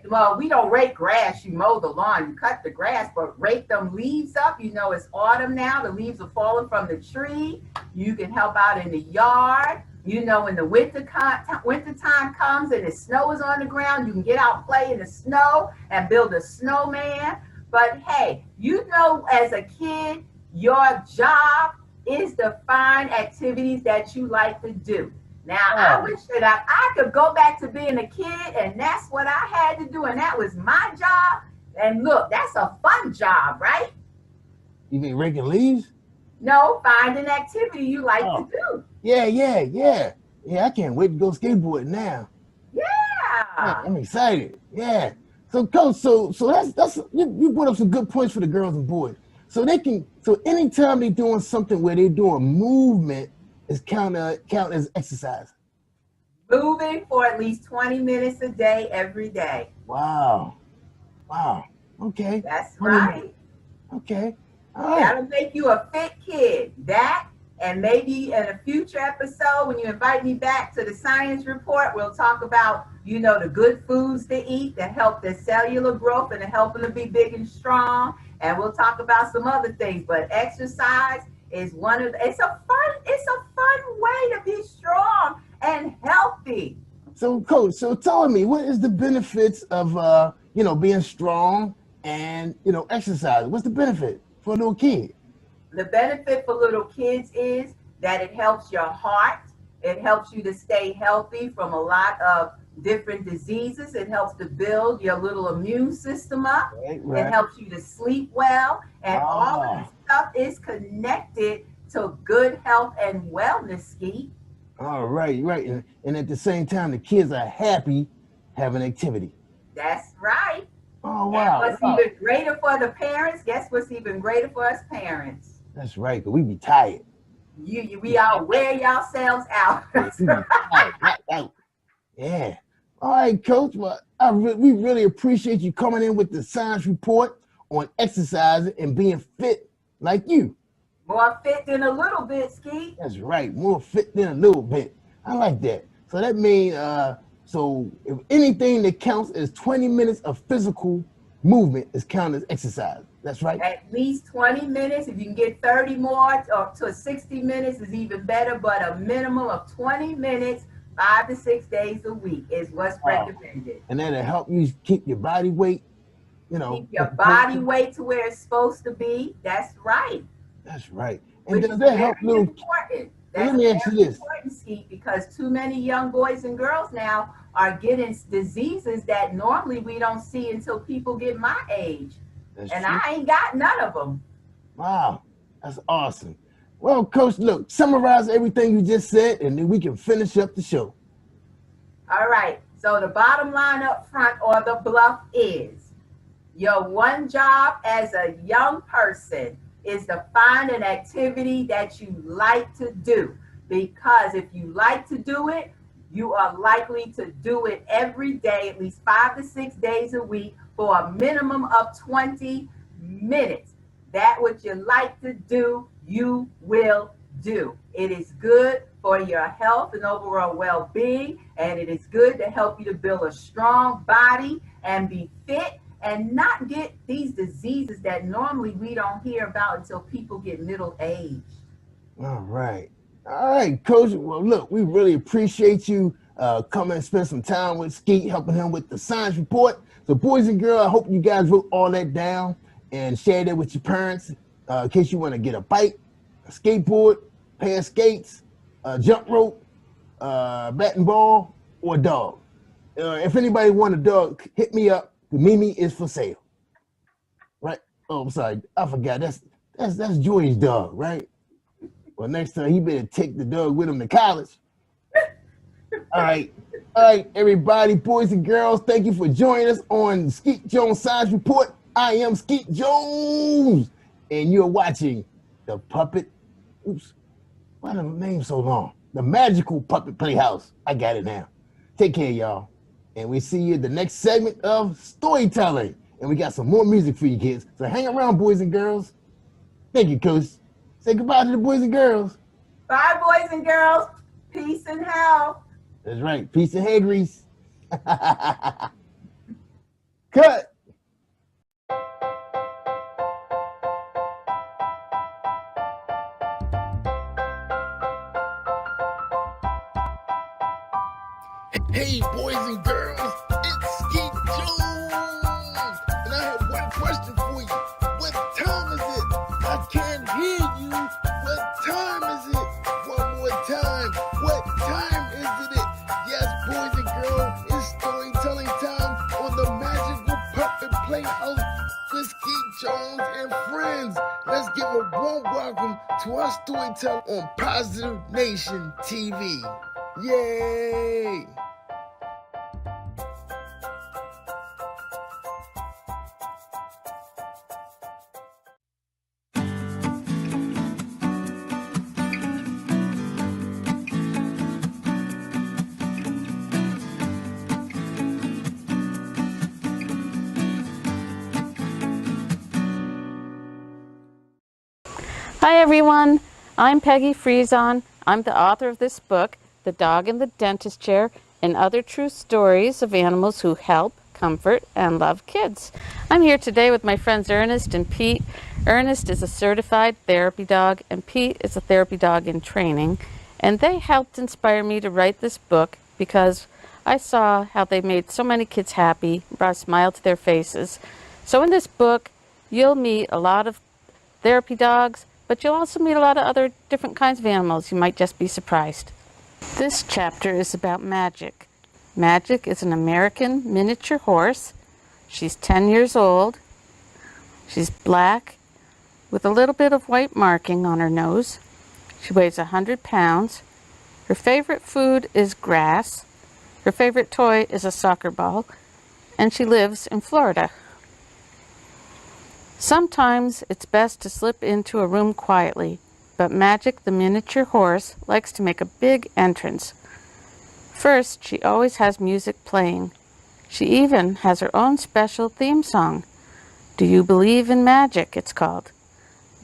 Speaker 9: Well, we don't rake grass. You mow the lawn, you cut the grass, but rake them leaves up. It's autumn now. The leaves are falling from the tree. You can help out in the yard. When the winter time comes and the snow is on the ground, you can get out and play in the snow and build a snowman. But hey, as a kid, your job is to find activities that you like to do. Now, I wish that I could go back to being a kid, and that's what I had to do, and that was my job. And look, that's a fun job, right?
Speaker 4: You mean raking leaves?
Speaker 9: No, find an activity you like to do.
Speaker 4: Yeah. Yeah, I can't wait to go skateboarding now.
Speaker 9: Yeah.
Speaker 4: I'm excited. Yeah. So, Coach, so that's you brought up some good points for the girls and boys. So anytime they're doing something where they're doing movement is count as exercise.
Speaker 9: Moving for at least 20 minutes a day, every day.
Speaker 4: Wow. Okay.
Speaker 9: That's right.
Speaker 4: Okay. All right.
Speaker 9: That'll make you a fit kid. That, and maybe in a future episode, when you invite me back to the science report, we'll talk about, the good foods to eat that help their cellular growth and to help them to be big and strong. And we'll talk about some other things. But exercise is it's a fun way to be strong and healthy.
Speaker 4: So, Coach, so tell me, what is the benefits of being strong and exercise? What's the benefit for a little kid?
Speaker 9: The benefit for little kids is that it helps your heart. It helps you to stay healthy from a lot of different diseases. It helps to build your little immune system up.
Speaker 4: Right.
Speaker 9: It helps you to sleep well. And all of this stuff is connected to good health and wellness, Skeet.
Speaker 4: All right. And at the same time, the kids are happy having activity.
Speaker 9: That's right.
Speaker 4: Oh, wow.
Speaker 9: And what's even greater for the parents, guess what's even greater for us parents?
Speaker 4: That's right, because we be tired.
Speaker 9: We all wear yourselves out.
Speaker 4: Yeah. All right, Coach. Well, we really appreciate you coming in with the science report on exercising and being fit like you.
Speaker 9: More fit than a little bit, Skeet.
Speaker 4: That's right. More fit than a little bit. I like that. So that means, so if anything that counts as 20 minutes of physical movement is counted as exercise. That's right.
Speaker 9: At least 20 minutes. If you can get 30 more or to 60 minutes is even better, but a minimum of 20 minutes, 5 to 6 days a week is what's recommended.
Speaker 4: And that'll help you keep your body weight,
Speaker 9: keep your body weight to where it's supposed to be. That's right.
Speaker 4: That's right. And does that help little?
Speaker 9: Important.
Speaker 4: Let me ask you this.
Speaker 9: Important, Skeet, because too many young boys and girls now are getting diseases that normally we don't see until people get my age. That's true. I ain't got none of them.
Speaker 4: Wow, that's awesome. Well, Coach, look, summarize everything you just said, and then we can finish up the show.
Speaker 9: All right. So the bottom line up front or the bluff is your one job as a young person is to find an activity that you like to do. Because if you like to do it, you are likely to do it every day, at least 5 to 6 days a week, for a minimum of 20 minutes. That what you like to do, you will do. It is good for your health and overall well-being, and it is good to help you to build a strong body and be fit and not get these diseases that normally we don't hear about until people get middle age.
Speaker 4: All right, Coach. Well, look, we really appreciate you coming and spend some time with Skeet, helping him with the science report. So, boys and girls, I hope you guys wrote all that down and share that with your parents in case you want to get a bike, a skateboard, pair of skates, a jump rope, bat and ball, or a dog. If anybody want a dog, hit me up. The Mimi is for sale. Right? Oh, I'm sorry. I forgot. That's Joy's dog, right? Well, next time he better take the dog with him to college. All right, everybody, boys and girls, thank you for joining us on Skeet Jones Science Report. I am Skeet Jones, and you're watching the Puppet. Oops, why the name so long? The Magical Puppet Playhouse. I got it now. Take care, y'all. And we see you in the next segment of storytelling. And we got some more music for you kids. So hang around, boys and girls. Thank you, Coach. Say goodbye to the boys and girls.
Speaker 9: Bye, boys and girls. Peace and health.
Speaker 4: That's right. Peace and hair grease. Cut. Hey, boys and girls, it's Skeet Jones, and I have one question for you. What time is it? I can't hear you. What time is it? One more time. What time is it? Yes, boys and girls, it's storytelling time on the Magical Puppet Playhouse with Skeet Jones and friends. Let's give a warm welcome to our storyteller on Positive Nation TV. Yay!
Speaker 10: Hi everyone, I'm Peggy Friesen. I'm the author of this book, The Dog in the Dentist Chair, and Other True Stories of Animals Who Help, Comfort, and Love Kids. I'm here today with my friends Ernest and Pete. Ernest is a certified therapy dog, and Pete is a therapy dog in training. And they helped inspire me to write this book because I saw how they made so many kids happy, brought a smile to their faces. So in this book, you'll meet a lot of therapy dogs, but you'll also meet a lot of other different kinds of animals. You might just be surprised. This chapter is about Magic. Magic is an American miniature horse. She's 10 years old. She's black with a little bit of white marking on her nose. She weighs 100 pounds. Her favorite food is grass. Her favorite toy is a soccer ball. And she lives in Florida. Sometimes it's best to slip into a room quietly, but Magic, the miniature horse, likes to make a big entrance. First, she always has music playing. She even has her own special theme song. Do You Believe in Magic, it's called.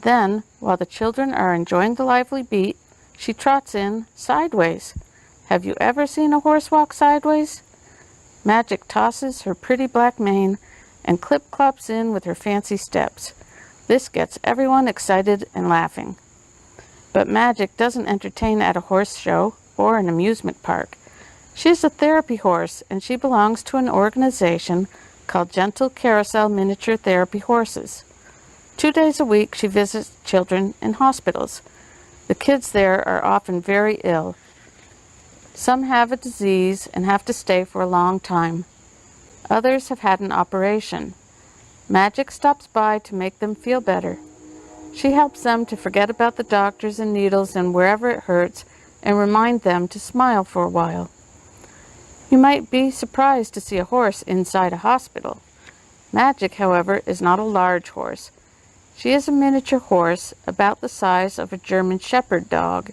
Speaker 10: Then, while the children are enjoying the lively beat, she trots in sideways. Have you ever seen a horse walk sideways? Magic tosses her pretty black mane and clip-clops in with her fancy steps. This gets everyone excited and laughing. But Magic doesn't entertain at a horse show or an amusement park. She's a therapy horse, and she belongs to an organization called Gentle Carousel Miniature Therapy Horses. 2 days a week, she visits children in hospitals. The kids there are often very ill. Some have a disease and have to stay for a long time. Others have had an operation. Magic stops by to make them feel better. She helps them to forget about the doctors and needles and wherever it hurts and remind them to smile for a while. You might be surprised to see a horse inside a hospital. Magic, however, is not a large horse. She is a miniature horse about the size of a German Shepherd dog.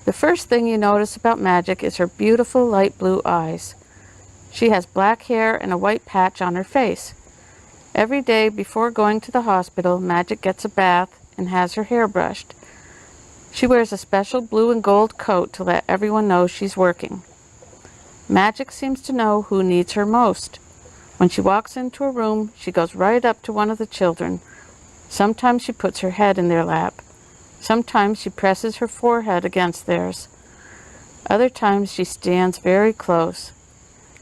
Speaker 10: The first thing you notice about Magic is her beautiful light blue eyes. She has black hair and a white patch on her face. Every day before going to the hospital, Magic gets a bath and has her hair brushed. She wears a special blue and gold coat to let everyone know she's working. Magic seems to know who needs her most. When she walks into a room, she goes right up to one of the children. Sometimes she puts her head in their lap. Sometimes she presses her forehead against theirs. Other times she stands very close.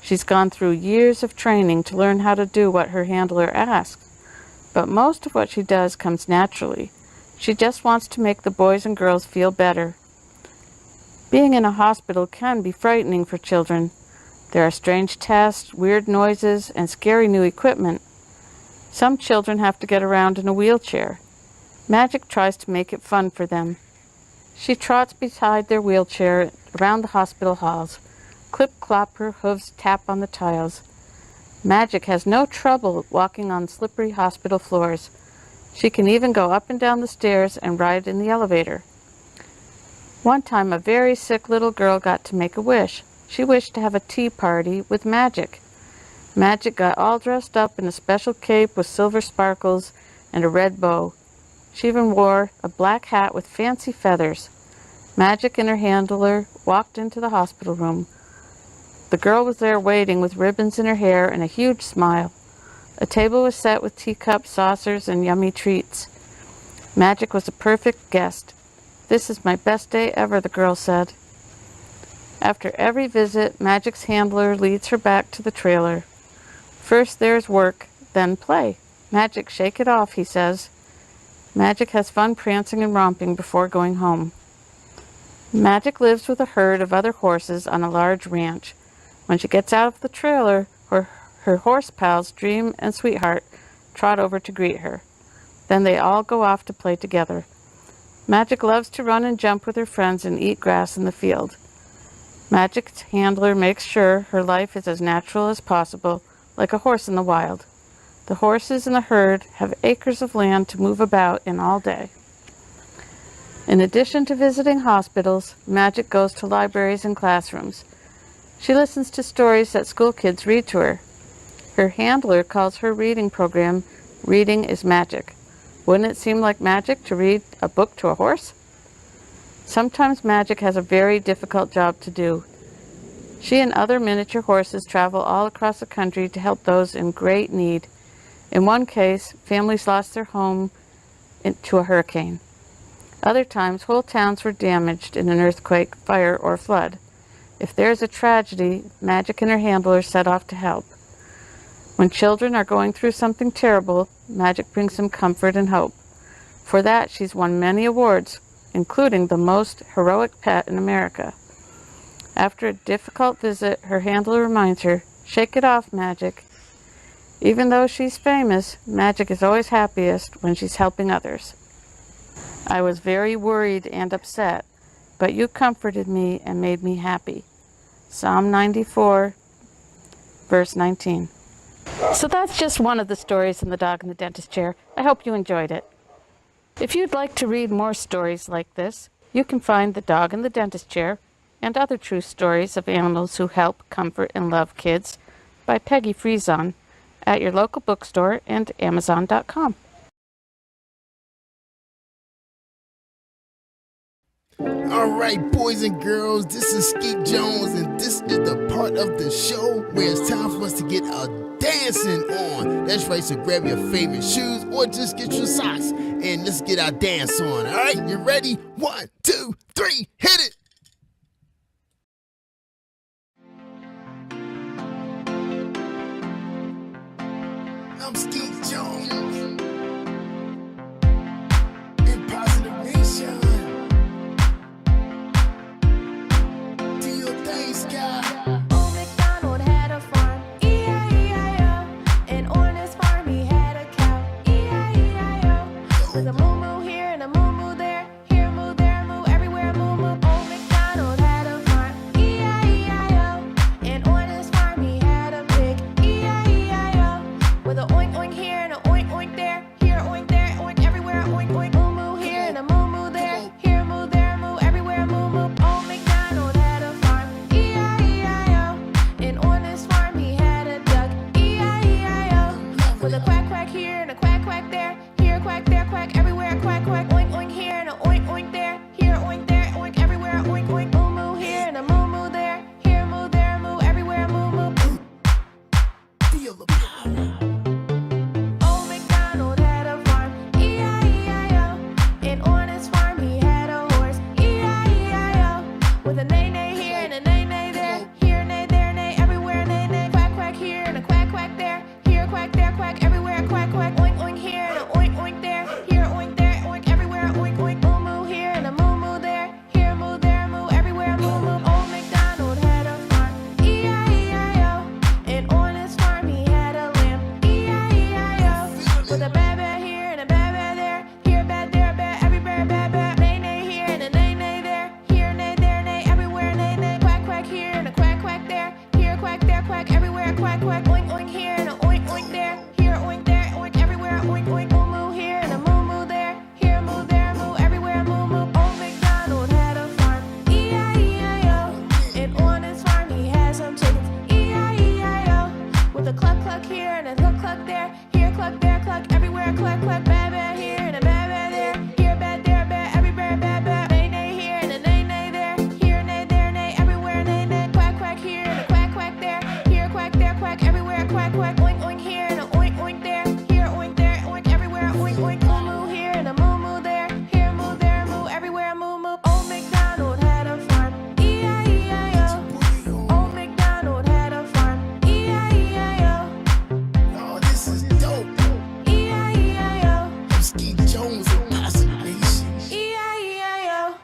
Speaker 10: She's gone through years of training to learn how to do what her handler asks. But most of what she does comes naturally. She just wants to make the boys and girls feel better. Being in a hospital can be frightening for children. There are strange tests, weird noises, and scary new equipment. Some children have to get around in a wheelchair. Magic tries to make it fun for them. She trots beside their wheelchair around the hospital halls. Clip-clop, her hooves tap on the tiles. Magic has no trouble walking on slippery hospital floors. She can even go up and down the stairs and ride in the elevator. One time a very sick little girl got to make a wish. She wished to have a tea party with Magic. Magic got all dressed up in a special cape with silver sparkles and a red bow. She even wore a black hat with fancy feathers. Magic and her handler walked into the hospital room. The girl was there waiting with ribbons in her hair and a huge smile. A table was set with teacups, saucers, and yummy treats. Magic was a perfect guest. "This is my best day ever," the girl said. After every visit, Magic's handler leads her back to the trailer. First there's work, then play. "Magic, shake it off," he says. Magic has fun prancing and romping before going home. Magic lives with a herd of other horses on a large ranch. When she gets out of the trailer, her horse pals, Dream and Sweetheart, trot over to greet her. Then they all go off to play together. Magic loves to run and jump with her friends and eat grass in the field. Magic's handler makes sure her life is as natural as possible, like a horse in the wild. The horses in the herd have acres of land to move about in all day. In addition to visiting hospitals, Magic goes to libraries and classrooms. She listens to stories that school kids read to her. Her handler calls her reading program "Reading is Magic." Wouldn't it seem like magic to read a book to a horse? Sometimes Magic has a very difficult job to do. She and other miniature horses travel all across the country to help those in great need. In one case, families lost their home to a hurricane. Other times, whole towns were damaged in an earthquake, fire, or flood. If there is a tragedy, Magic and her handler set off to help. When children are going through something terrible, Magic brings them comfort and hope. For that, she's won many awards, including the most heroic pet in America. After a difficult visit, her handler reminds her, "Shake it off, Magic." Even though she's famous, Magic is always happiest when she's helping others. I was very worried and upset, but you comforted me and made me happy. Psalm 94, verse 19. So that's just one of the stories in The Dog in the Dentist Chair. I hope you enjoyed it. If you'd like to read more stories like this, you can find The Dog in the Dentist Chair and other true stories of animals who help, comfort, and love kids by Peggy Friesen at your local bookstore and Amazon.com.
Speaker 3: All right, boys and girls, this is Skeet Jones, and this is the part of the show where it's time for us to get our dancing on. That's right, so grab your favorite shoes or just get your socks, and let's get our dance on. All right, you ready? 1, 2, 3, hit it! I'm Skeet Jones in Positive Nation. Do your thing, Sky.
Speaker 8: Old MacDonald had a farm, E-I-E-I-O. And on his farm he had a cow, E-I-E-I-O. With a moo-moo here and a moo-moo there, here moo, there moo, everywhere moo-moo. Old MacDonald had a farm, E-I-E-I-O. And on his farm he had a pig, E-I-E-I-O. With a oink oink here and a oink oink there, here oink there, oink everywhere, oink oink. Moo-moo here and a moo-moo there, here moo, there moo, everywhere moo-moo. Old MacDonald had a farm, E-I-E-I-O. And on his farm he had a duck, E-I-E-I-O. With a quack quack here and a quack quack there, here quack, there quack, everywhere quack quack. Oink oink here and a oink oink there, here oink there, oink everywhere, oink oink. Moo-moo here and a moo-moo there, here moo, there moo, everywhere moo-moo.
Speaker 3: Feel the power.
Speaker 8: Old MacDonald had a farm, E-I-E-I-O. And on his farm he had a horse, E-I-E-I-O. With a neigh-neigh here and a neigh-neigh there, here neigh, there neigh, everywhere neigh-neigh. Quack quack here and a quack quack there, here quack, there quack, everywhere quack quack. Oink oink here and a oink oink there, here oink there, oink everywhere, oink oink. Moo-moo here and a moo-moo there, here moo, there moo, everywhere moo-moo. Old MacDonald had a farm, E-I-E-I-O. And on his farm he had a lamb, E-I-E-I-O. With a ba-ba here and a ba-ba there, here ba, there ba, everywhere ba-ba. Neigh-neigh here and a neigh-neigh there, here neigh, there neigh, everywhere neigh-neigh. Quack quack here and a quack quack there, here quack, there quack, everywhere quack quack. Oink oink here and a oink oink there, here oink there, oink everywhere, oink oink. Moo-moo here and a moo-moo there, here moo, there moo, everywhere moo-moo. Old MacDonald had a farm, E-I-E-I-O. And on his farm he had some chickens, E-I-E-I-O. With a cluck cluck here and a cluck cluck there, here cluck, there cluck, everywhere cluck cluck. Ba-ba here and a ba-ba there, here ba, there ba, everywhere ba-ba. Neigh-neigh here and a neigh-neigh there, here neigh, there neigh, everywhere neigh-neigh. Quack quack here and a quack quack there, here quack, there quack, everywhere quack quack. Oink oink here and a oink oink there, here oink there, oink everywhere, oink oink. Moo-moo here and a moo-moo there, here moo, there moo, everywhere moo-moo. Old MacDonald had a farm, E-I-E-I-O. Old MacDonald had a farm, E-I-E-I-O.
Speaker 3: Oh, this is dope.
Speaker 8: E-I-E-I-O.
Speaker 3: I'm Skeet Jones in Positive Nation.
Speaker 8: E-I-E-I-O.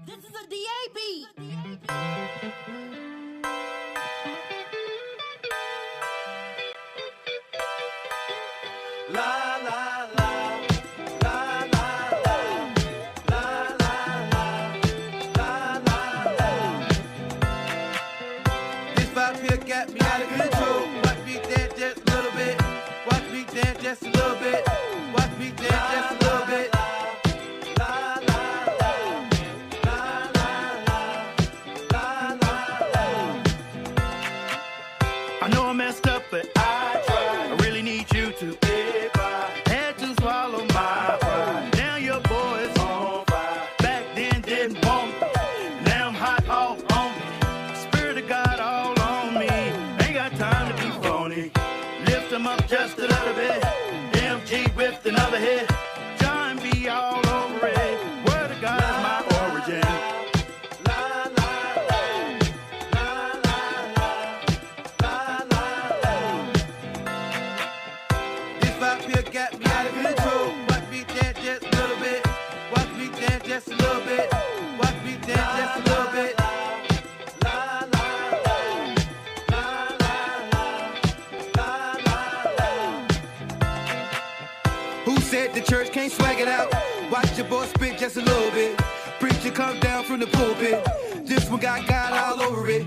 Speaker 1: This is a DAB.
Speaker 7: La la la, la la la, la la la, la la la. This vibe here got me out of control. Watch me dance just a little bit. Watch me dance just a little bit. Watch me dance just a little bit. La la la, la la la, la la la. I know I messed up, but I tried. I really need you to. If I had to swallow my pride, now your boy is on fire. Back then didn't want me, now I'm hot all on me. Spirit of God all on me. Ain't got time to be phony. Lift 'em up just a little bit. MG with at the church, can't swag it out. Watch your boy spit just a little bit. Preacher come down from the pulpit. This one got God all over it.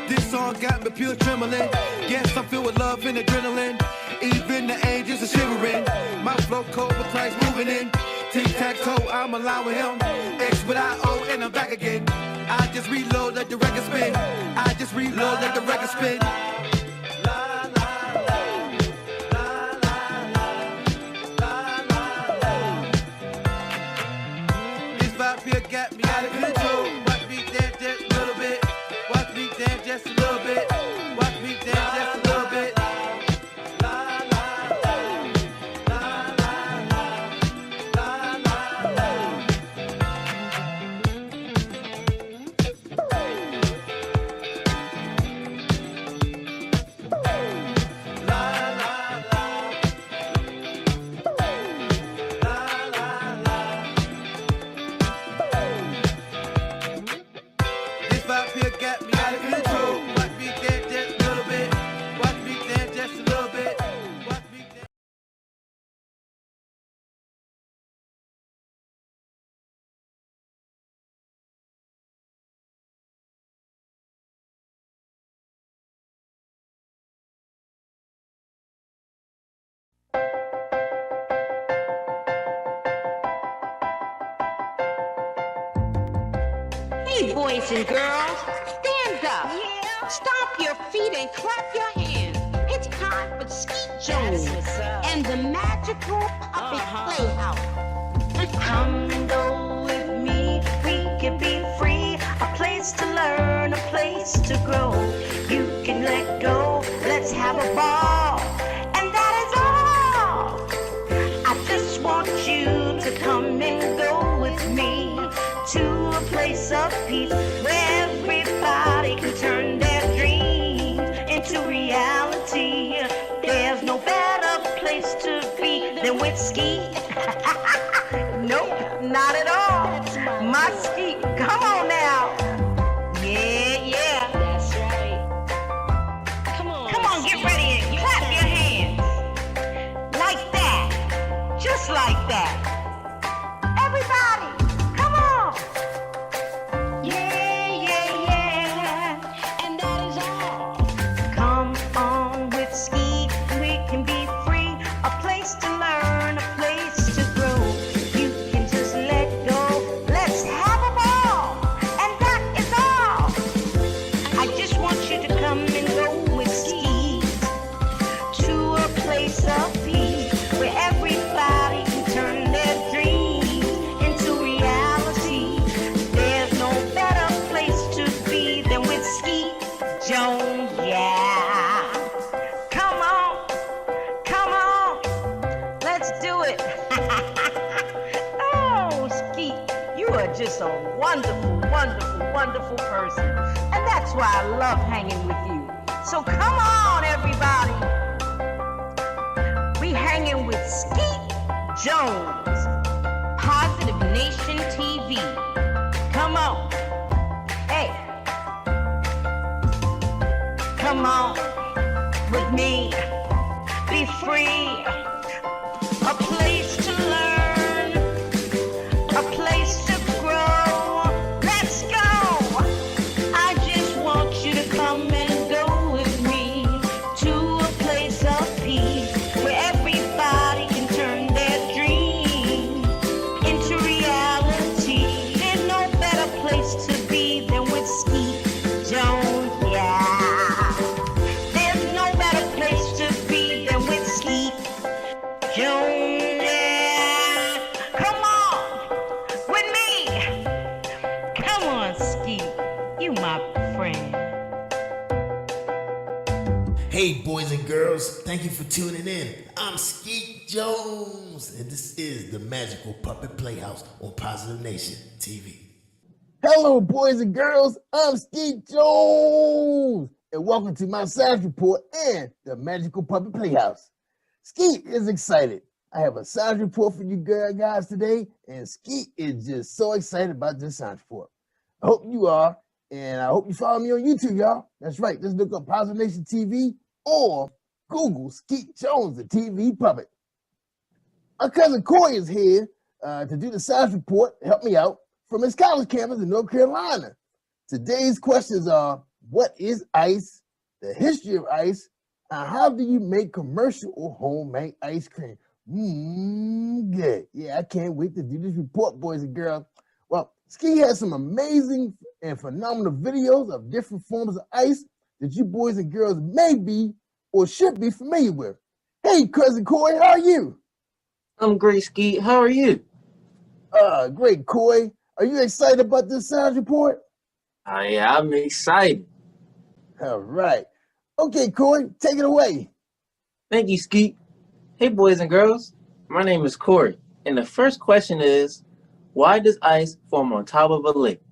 Speaker 7: This song got me pure trembling. Yes, I'm filled with love and adrenaline. Even the angels are shivering. My flow cold with Christ moving in. Tic-tac-toe, I'm allowing him. X with I-O and I'm back again. I just reload, let the record spin. I just reload, let the record spin. This vibe here got me out of control. Watch me dance just a little bit. Watch me dance just a little bit. Watch me dance just a little bit. This vibe here got me out of control. Watch me dance just a little bit. Watch me dance just a little bit. Watch me dance.
Speaker 1: Hey, boys and girls, stand up. Stomp your feet and clap your hands. It's time for Skeet Jones and the magical puppet Playhouse.
Speaker 2: Come and go with me, we can be free. A place to learn, a place to grow. You can let go, let's have a ball. And that is all. I just want you to come and go with me to a place of peace where everybody can turn their dreams into reality. There's no better place to be than with Skeet. Nope, not at all. My Skeet, come on now. Yeah. That's right. Come on, get ready and clap your hands. Like that. Just like that. Everybody, come on. Yeah. And that is all. Come on with Skeet, we can be free. A place to learn, a place to grow. You can just let go. Let's have a ball. And that is all. I just want you to come and go with Skeet to a place of peace where everybody can turn their dreams into reality. There's no better place to be than with Skeet Jones, yeah. Come on, let's do it. Oh, Skeet, you are just a wonderful, wonderful, wonderful person. And that's why I love hanging with you. So come on, everybody. We hanging with Skeet Jones,
Speaker 1: Positive Nation TV.
Speaker 2: come on. Hey, come on with me. Be free. A place to learn, a place to grow. Let's go. I just want you to come and go with me to a place of peace where everybody can turn their dreams into reality. There's no better place to be than with Skeet Jones, yeah. There's no better place to be than with Skeet Jones, yeah. Come on with me. Come on, Skeet. You my friend.
Speaker 3: Hey, boys and girls, thank you for tuning in. I'm Skeet Jones, and this is the Magical Puppet Playhouse on Positive Nation TV.
Speaker 4: Hello, boys and girls. I'm Skeet Jones, and welcome to my science report and the Magical Puppet Playhouse. Skeet is excited. I have a science report for you guys today, and Skeet is just so excited about this science report. I hope you are, and I hope you follow me on YouTube, y'all. That's right. Just look up Positive Nation TV or Google Skeet Jones, the TV puppet. Our cousin Corey is here to do the science report, help me out, from his college campus in North Carolina. Today's questions are, what is ice, the history of ice, and how do you make commercial or homemade ice cream? Good. Yeah, I can't wait to do this report, boys and girls. Well, Ski has some amazing and phenomenal videos of different forms of ice that you boys and girls may be or should be familiar with. Hey, cousin Corey, how are you?
Speaker 11: I'm great, Skeet. How are you?
Speaker 4: Great, Corey. Are you excited about this science report?
Speaker 11: Yeah, I'm excited.
Speaker 4: All right. Okay, Corey, take it away.
Speaker 11: Thank you, Skeet. Hey, boys and girls. My name is Corey, and the first question is, why does ice form on top of a lake?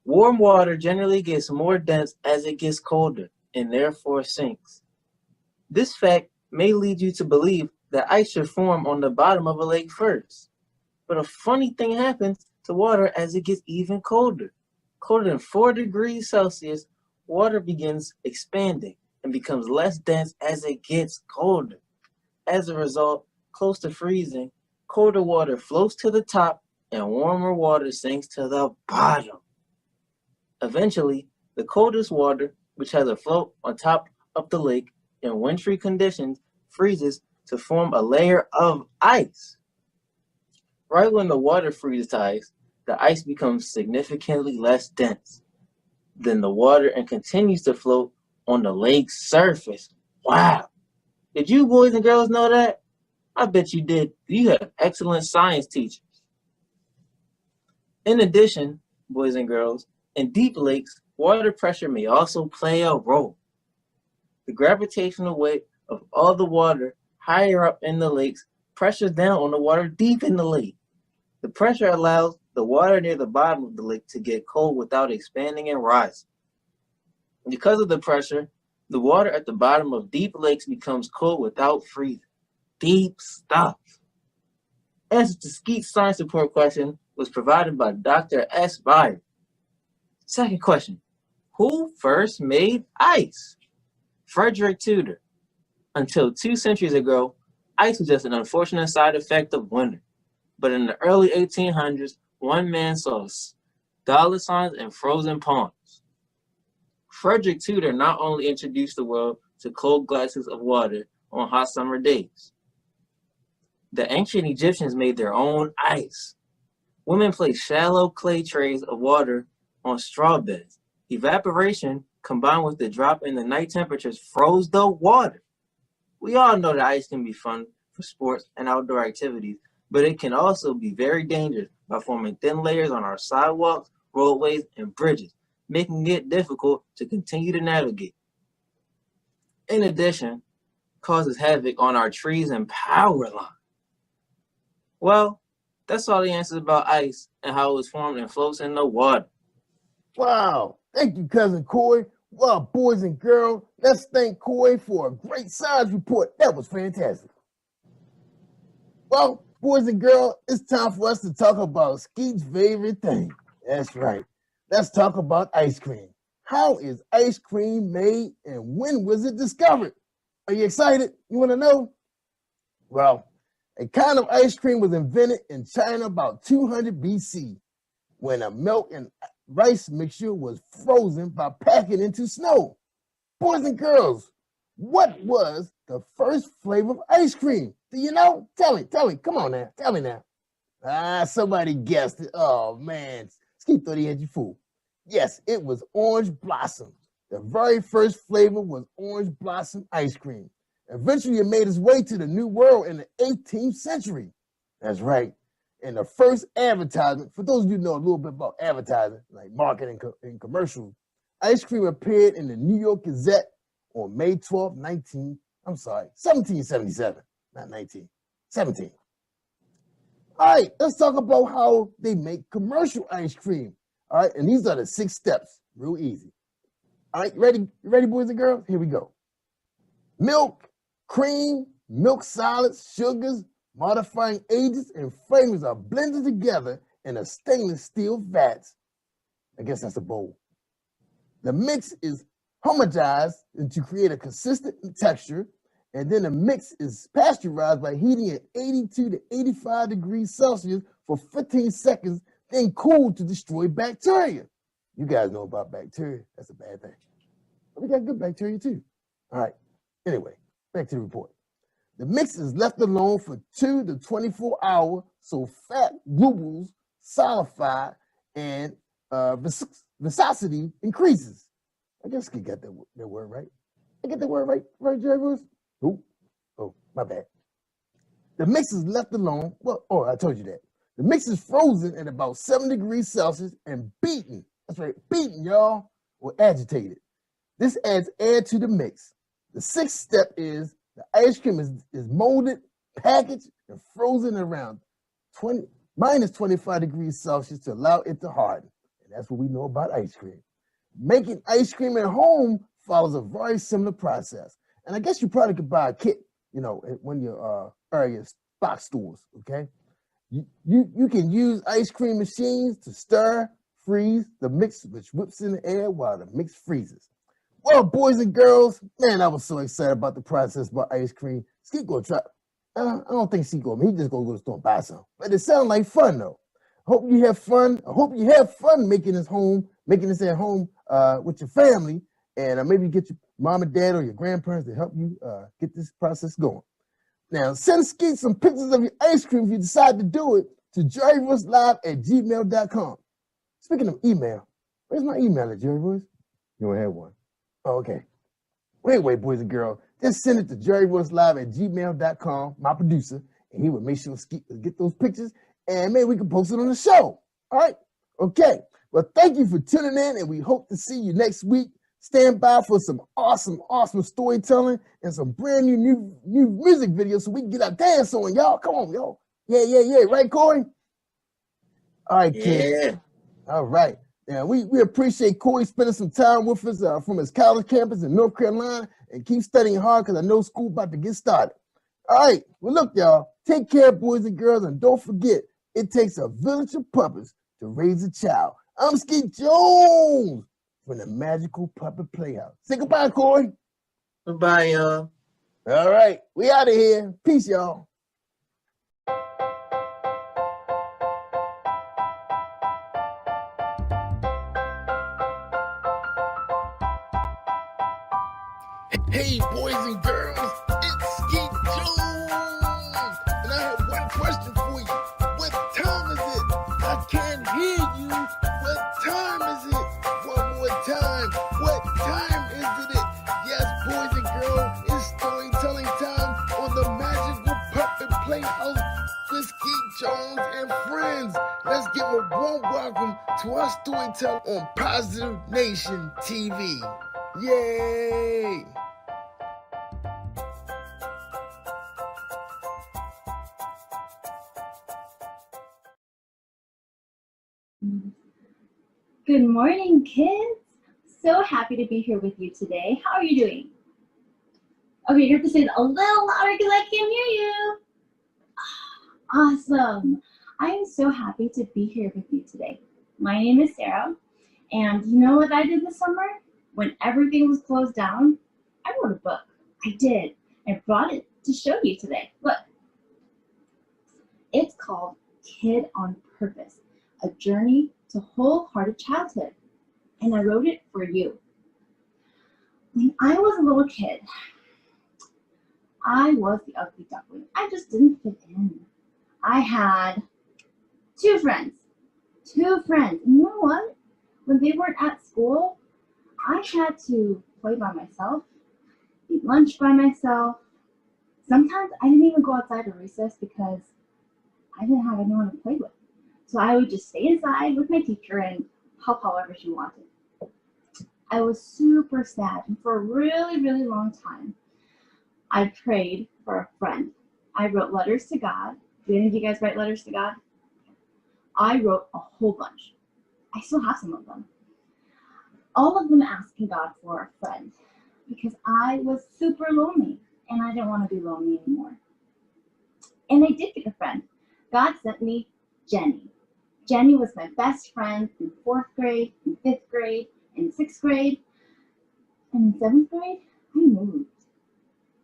Speaker 11: Warm water generally gets more dense as it gets colder, and therefore sinks. This fact may lead you to believe that ice should form on the bottom of a lake first. But a funny thing happens to water as it gets even colder. Colder than 4 degrees Celsius, water begins expanding and becomes less dense as it gets colder. As a result, close to freezing, colder water floats to the top and warmer water sinks to the bottom. Eventually, the coldest water, which has a float on top of the lake in wintry conditions, freezes to form a layer of ice. Right when the water freezes to ice, the ice becomes significantly less dense than the water and continues to float on the lake's surface. Wow! Did you boys and girls know that? I bet you did. You have excellent science teachers. In addition, boys and girls, in deep lakes, water pressure may also play a role. The gravitational weight of all the water higher up in the lakes pressures down on the water deep in the lake. The pressure allows the water near the bottom of the lake to get cold without expanding and rising. Because of the pressure, the water at the bottom of deep lakes becomes cold without freezing. Deep stuff. Answer to Skeet's science report question was provided by Dr. S. Byer. Second question, who first made ice? Frederick Tudor. Until 2 centuries ago, ice was just an unfortunate side effect of winter. But in the early 1800s, one man saw dollar signs and frozen ponds. Frederick Tudor not only introduced the world to cold glasses of water on hot summer days. The ancient Egyptians made their own ice. Women placed shallow clay trays of water on straw beds. Evaporation, combined with the drop in the night temperatures, froze the water. We all know that ice can be fun for sports and outdoor activities, but it can also be very dangerous by forming thin layers on our sidewalks, roadways, and bridges, making it difficult to continue to navigate. In addition, causes havoc on our trees and power lines. Well, that's all the answers about ice and how it was formed and floats in the water.
Speaker 4: Wow. Thank you, cousin Corey. Well, boys and girls, let's thank Corey for a great science report. That was fantastic. Well, boys and girls, it's time for us to talk about Skeet's favorite thing. That's right. Let's talk about ice cream. How is ice cream made and when was it discovered? Are you excited? You want to know? Well, a kind of ice cream was invented in China about 200 BC when a milk and rice mixture was frozen by packing into snow. Boys and girls, what was the first flavor of ice cream? Do you know? Tell me. Come on now. Tell me now. Somebody guessed it. Oh, man. Skeet thought he had you fooled. Yes, it was orange blossom. The very first flavor was orange blossom ice cream. Eventually, it made its way to the New World in the 18th century. That's right. And the first advertisement, for those of you who know a little bit about advertising, like marketing and commercials, ice cream appeared in the New York Gazette on May 12, 1777, not 19, 17. All right, let's talk about how they make commercial ice cream. All right, and these are the 6 steps, real easy. All right, ready, boys and girls? Here we go. Milk, cream, milk solids, sugars, modifying agents, and flavors are blended together in a stainless steel vat. I guess that's a bowl. The mix is homogenized to create a consistent texture, And then the mix is pasteurized by heating at 82 to 85 degrees Celsius for 15 seconds, then cooled to destroy bacteria. You guys know about bacteria. That's a bad thing. But we got good bacteria too. All right. Anyway, back to the report. The mix is left alone for 2 to 24 hours so fat globules solidify and viscosity increases. I guess I got that word right. I get the word right, Jerry Bruce? Oh, my bad. The mix is left alone. Well, I told you that. The mix is frozen at about 7 degrees Celsius and beaten. That's right, beaten, y'all, or agitated. This adds air to the mix. The sixth step is the ice cream is molded, packaged, and frozen around minus 25 degrees Celsius to allow it to harden. And that's what we know about ice cream. Making ice cream at home follows a very similar process. And I guess you probably could buy a kit, at one of your area box stores, okay? You can use ice cream machines to stir, freeze the mix, which whips in the air while the mix freezes. Well, boys and girls, man, I was so excited about the process about ice cream. Skeet gonna try. I don't think Skeet gonna. He just gonna go to the store and buy some. But it sounds like fun though. Hope you have fun. I hope you have fun making this at home with your family, and maybe get your mom and dad or your grandparents to help you get this process going. Now, send Skeet some pictures of your ice cream if you decide to do it to jerryvoicelive@gmail.com. Speaking of email, where's my email at, Jerry Voice? You don't have one. Oh, okay. Wait, boys and girls. Just send it to jerryvoicelive@gmail.com, my producer, and he will make sure Skeet will get those pictures, and maybe we can post it on the show. All right? Okay. Well, thank you for tuning in, and we hope to see you next week. Stand by for some awesome storytelling and some brand new music videos so we can get our dance on, y'all. Come on, y'all. Yeah. Right, Corey? All right, kids. Yeah. All right. Now, we appreciate Corey spending some time with us from his college campus in North Carolina, and keep studying hard because I know school about to get started. All right. Well, look, y'all. Take care, boys and girls, and don't forget, it takes a village of puppets to raise a child. I'm Skeet Jones from the Magical Puppet Playhouse. Say goodbye, Corey.
Speaker 11: Goodbye, y'all.
Speaker 4: All right. We out of here. Peace, y'all. Hey, boys and girls, it's Skeet Jones. And I have one question for you. What time is it? I can't hear you. What time is it? One more time. What time is it? Yes, boys and girls, it's storytelling time on the Magical Puppet Playhouse with Skeet Jones and friends. Let's give a warm welcome to our storyteller on Positive Nation TV. Yay!
Speaker 12: Good morning, kids. So happy to be here with you today. How are you doing? Okay, you have to say it a little louder because I can't hear you. Awesome. I am so happy to be here with you today. My name is Sarah, and you know what I did this summer? When everything was closed down, I wrote a book. I did. I brought it to show you today. Look. It's called Kid on Purpose, A Journey to Wholehearted Childhood, and I wrote it for you. When I was a little kid, I was the ugly duckling. I just didn't fit in. I had two friends. And you know what? When they weren't at school, I had to play by myself, eat lunch by myself. Sometimes I didn't even go outside to recess because I didn't have anyone to play with. So I would just stay inside with my teacher and help however she wanted. I was super sad, and for a really, really long time, I prayed for a friend. I wrote letters to God. Did any of you guys write letters to God? I wrote a whole bunch. I still have some of them. All of them asking God for a friend because I was super lonely and I didn't want to be lonely anymore. And I did get a friend. God sent me Jenny. Jenny was my best friend in 4th grade, in 5th grade, in 6th grade, and in 7th grade, I moved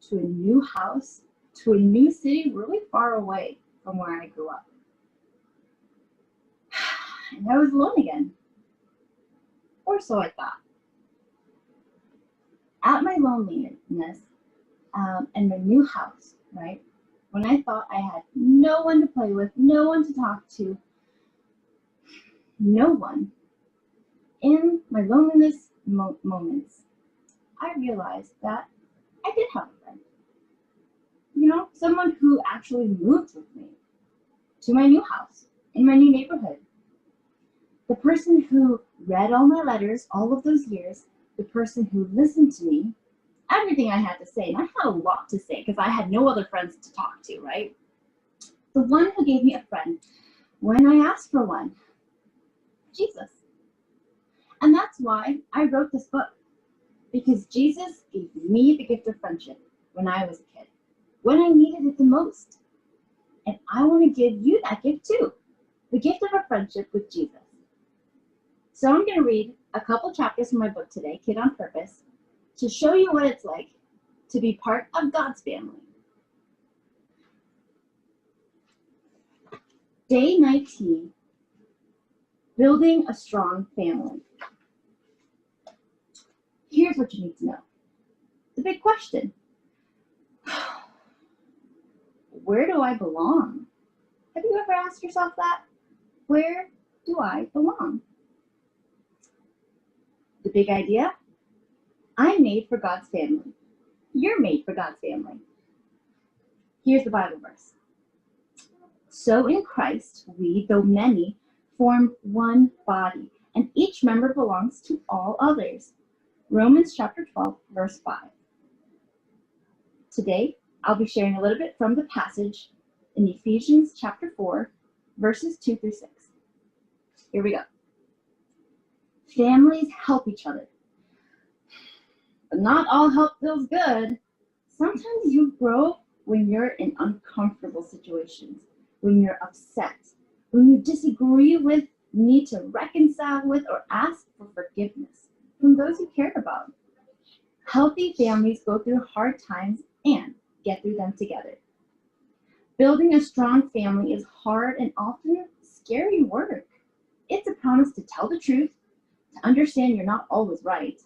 Speaker 12: to a new house, to a new city really far away from where I grew up. And I was alone again. Or so I thought. At my loneliness and my new house, right? When I thought I had no one to play with, no one to talk to, no one, in my loneliness moments, I realized that I did have a friend. You know, someone who actually moved with me to my new house, in my new neighborhood. The person who read all my letters all of those years, the person who listened to me, everything I had to say, and I had a lot to say because I had no other friends to talk to, right? The one who gave me a friend when I asked for one, Jesus. And that's why I wrote this book, because Jesus gave me the gift of friendship when I was a kid, when I needed it the most. And I want to give you that gift too, the gift of a friendship with Jesus. So I'm going to read a couple chapters from my book today, Kid on Purpose, to show you what it's like to be part of God's family. Day 19, building a strong family. Here's what you need to know. The big question. Where do I belong? Have you ever asked yourself that? Where do I belong? The big idea. I'm made for God's family. You're made for God's family. Here's the Bible verse. So in Christ, we, though many, form one body, and each member belongs to all others. Romans chapter 12, verse 5. Today, I'll be sharing a little bit from the passage in Ephesians chapter 4, verses 2 through 6. Here we go. Families help each other. But not all help feels good. Sometimes you grow when you're in uncomfortable situations, when you're upset, when you disagree with, need to reconcile with, or ask for forgiveness from those you care about. Healthy families go through hard times and get through them together. Building a strong family is hard and often scary work. It's a promise to tell the truth, to understand you're not always right,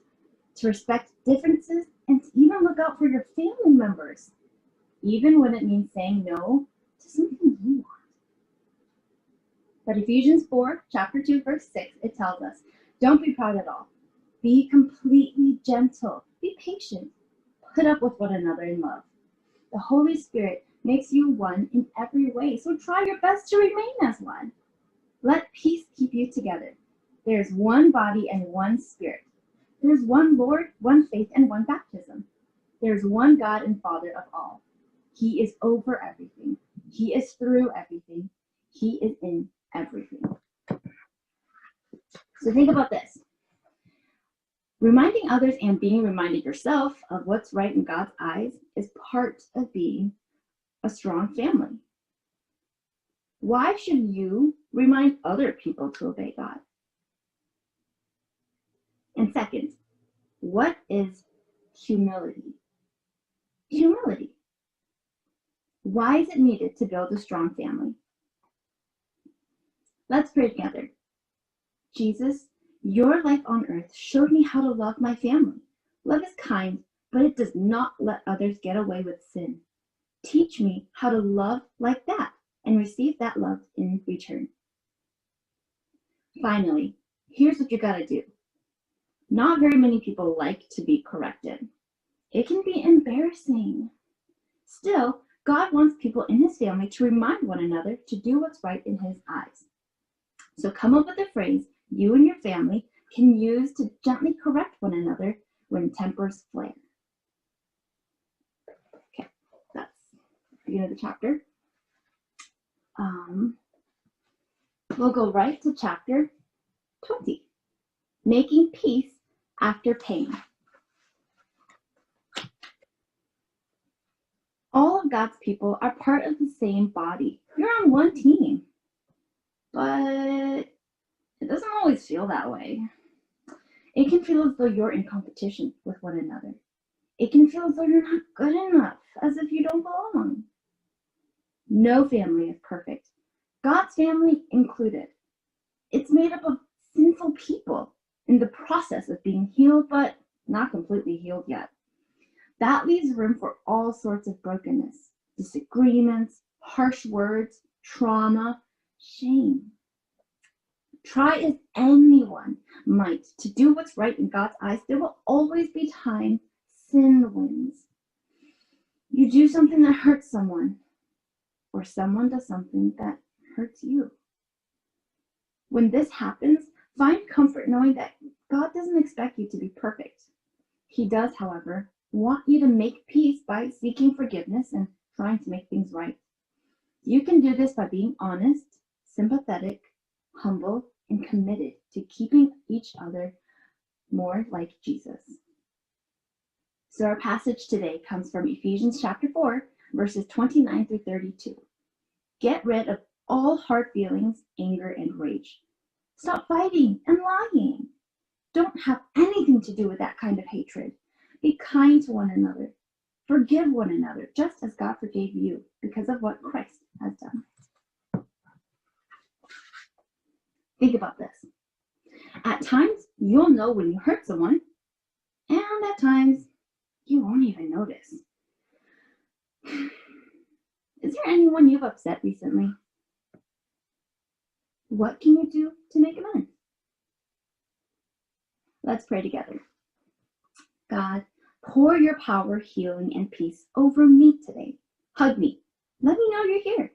Speaker 12: to respect differences, and to even look out for your family members, even when it means saying no to something you want. But Ephesians 4, chapter 2, verse 6, it tells us, don't be proud at all. Be completely gentle. Be patient. Put up with one another in love. The Holy Spirit makes you one in every way, so try your best to remain as one. Let peace keep you together. There is one body and one Spirit. There is one Lord, one faith, and one baptism. There is one God and Father of all. He is over everything. He is through everything. He is in everything. So think about this. Reminding others and being reminded yourself of what's right in God's eyes is part of being a strong family. Why should you remind other people to obey God? And second, what is humility? Humility. Why is it needed to build a strong family? Let's pray together. Jesus, your life on earth showed me how to love my family. Love is kind, but it does not let others get away with sin. Teach me how to love like that and receive that love in return. Finally, here's what you gotta do. Not very many people like to be corrected. It can be embarrassing. Still, God wants people in his family to remind one another to do what's right in his eyes. So come up with a phrase you and your family can use to gently correct one another when tempers flare. Okay, that's the beginning of the chapter. We'll go right to chapter 20, making peace after pain. All of God's people are part of the same body. You're on one team, but it doesn't always feel that way. It can feel as though you're in competition with one another. It can feel as though you're not good enough, as if you don't belong. No family is perfect, God's family included. It's made up of sinful people in the process of being healed, but not completely healed yet. That leaves room for all sorts of brokenness, disagreements, harsh words, trauma, shame. Try as anyone might to do what's right in God's eyes, there will always be time sin wins. You do something that hurts someone, or someone does something that hurts you. When this happens, find comfort knowing that God doesn't expect you to be perfect. He does, however, want you to make peace by seeking forgiveness and trying to make things right. You can do this by being honest, sympathetic, humble, and committed to keeping each other more like Jesus. So our passage today comes from Ephesians chapter 4, verses 29 through 32. Get rid of all hard feelings, anger, and rage. Stop fighting and lying. Don't have anything to do with that kind of hatred. Be kind to one another. Forgive one another, just as God forgave you because of what Christ has done. Think about this. At times, you'll know when you hurt someone, and at times, you won't even notice. Is there anyone you've upset recently? What can you do to make amends? Let's pray together. God, pour your power, healing, and peace over me today. Hug me. Let me know you're here.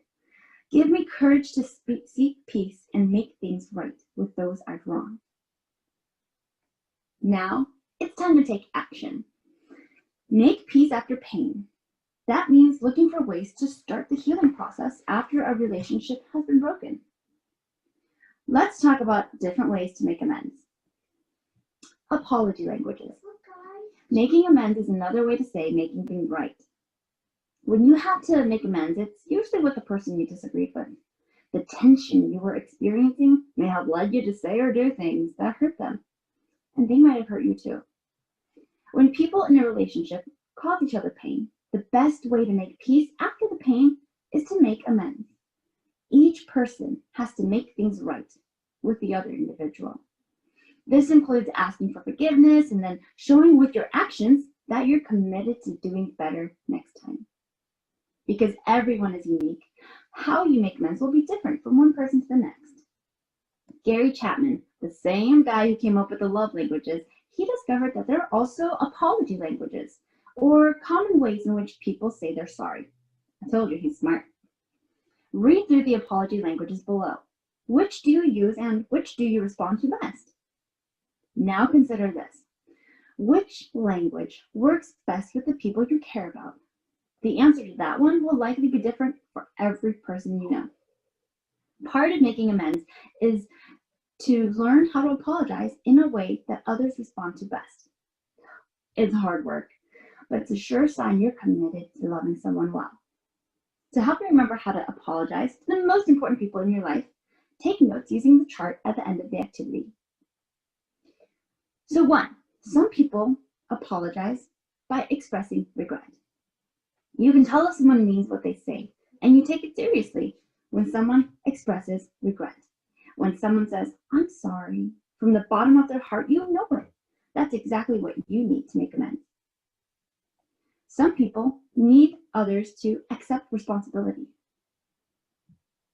Speaker 12: Give me courage to seek peace and make things right with those I've wronged. Now, it's time to take action. Make peace after pain. That means looking for ways to start the healing process after a relationship has been broken. Let's talk about different ways to make amends. Apology languages. Making amends is another way to say making things right. When you have to make amends, it's usually with the person you disagreed with. The tension you were experiencing may have led you to say or do things that hurt them, and they might have hurt you too. When people in a relationship cause each other pain, the best way to make peace after the pain is to make amends. Each person has to make things right with the other individual. This includes asking for forgiveness and then showing with your actions that you're committed to doing better next time. Because everyone is unique, how you make amends will be different from one person to the next. Gary Chapman, the same guy who came up with the love languages, he discovered that there are also apology languages, or common ways in which people say they're sorry. I told you he's smart. Read through the apology languages below. Which do you use and which do you respond to best? Now consider this. Which language works best with the people you care about? The answer to that one will likely be different for every person you know. Part of making amends is to learn how to apologize in a way that others respond to best. It's hard work, but it's a sure sign you're committed to loving someone well. To help you remember how to apologize to the most important people in your life, take notes using the chart at the end of the activity. So 1, some people apologize by expressing regret. You can tell if someone means what they say, and you take it seriously when someone expresses regret. When someone says, "I'm sorry," from the bottom of their heart, you know it. That's exactly what you need to make amends. Some people need others to accept responsibility.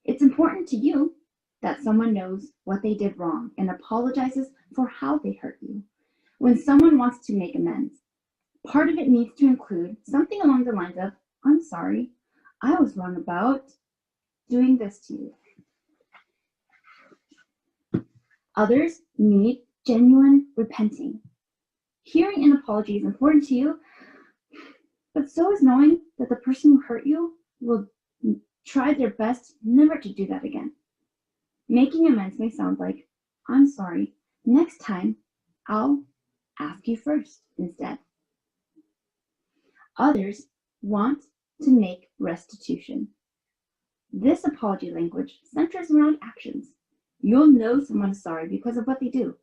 Speaker 12: It's important to you that someone knows what they did wrong and apologizes for how they hurt you. When someone wants to make amends, part of it needs to include something along the lines of, "I'm sorry, I was wrong about doing this to you." Others need genuine repenting. Hearing an apology is important to you, but so is knowing that the person who hurt you will try their best never to do that again. Making amends may sound like, "I'm sorry, next time I'll ask you first instead." Others want to make restitution. This apology language centers around actions. You'll know someone is sorry because of what they do.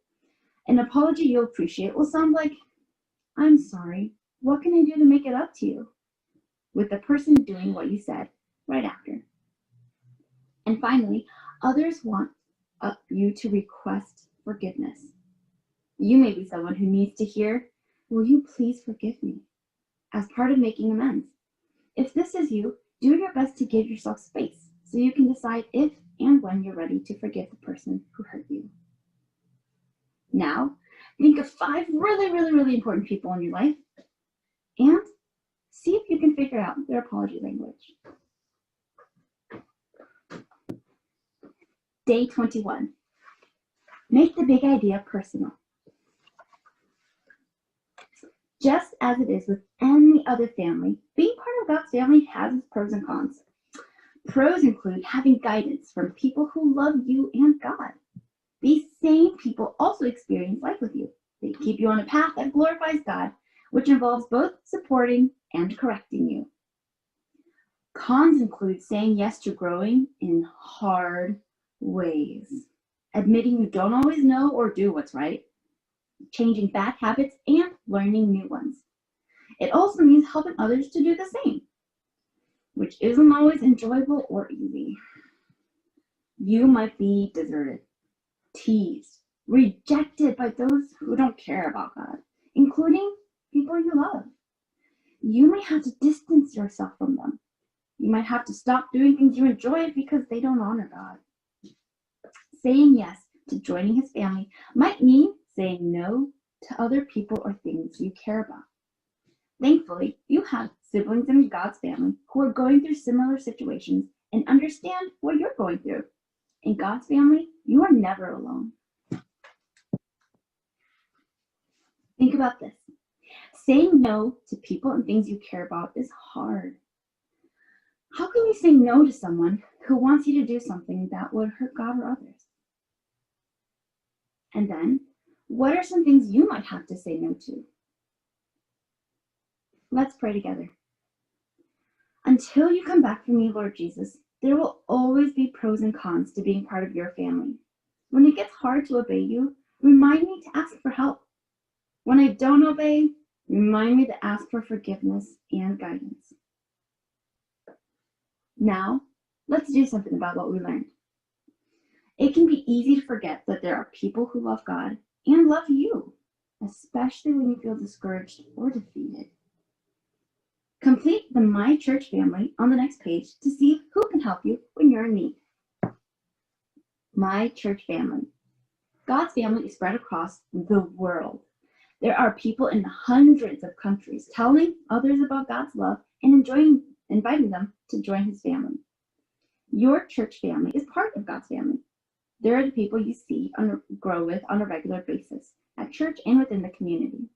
Speaker 12: An apology you'll appreciate will sound like, "I'm sorry, What can I do to make it up to you? With the person doing what you said right after. And finally, others want you to request forgiveness. You may be someone who needs to hear, "Will you please forgive me?" as part of making amends. If this is you, do your best to give yourself space so you can decide if and when you're ready to forgive the person who hurt you. Now, think of 5 really, really, really important people in your life and see if you can figure out their apology language. Day 21. Make the big idea personal. Just as it is with any other family, being part of God's family has its pros and cons. Pros include having guidance from people who love you and God. These same people also experience life with you. They keep you on a path that glorifies God, which involves both supporting and correcting you. Cons include saying yes to growing in hard ways, admitting you don't always know or do what's right, changing bad habits, and learning new ones. It also means helping others to do the same, which isn't always enjoyable or easy. You might be deserted, teased, rejected by those who don't care about God, including people you love. You may have to distance yourself from them. You might have to stop doing things you enjoy because they don't honor God. Saying yes to joining his family might mean saying no to other people or things you care about. Thankfully, you have siblings in God's family who are going through similar situations and understand what you're going through. In God's family, you are never alone. Think about this. Saying no to people and things you care about is hard. How can you say no to someone who wants you to do something that would hurt God or others? And then, what are some things you might have to say no to? Let's pray together. Until you come back from me, Lord Jesus, there will always be pros and cons to being part of your family. When it gets hard to obey you, remind me to ask for help. When I don't obey, remind me to ask for forgiveness and guidance. Now, let's do something about what we learned. It can be easy to forget that there are people who love God and love you, especially when you feel discouraged or defeated. Complete the My Church family on the next page to see who can help you when you're in need. My Church family. God's family is spread across the world. There are people in hundreds of countries telling others about God's love and inviting them to join his family. Your church family is part of God's family. There are the people you see grow with on a regular basis at church and within the community.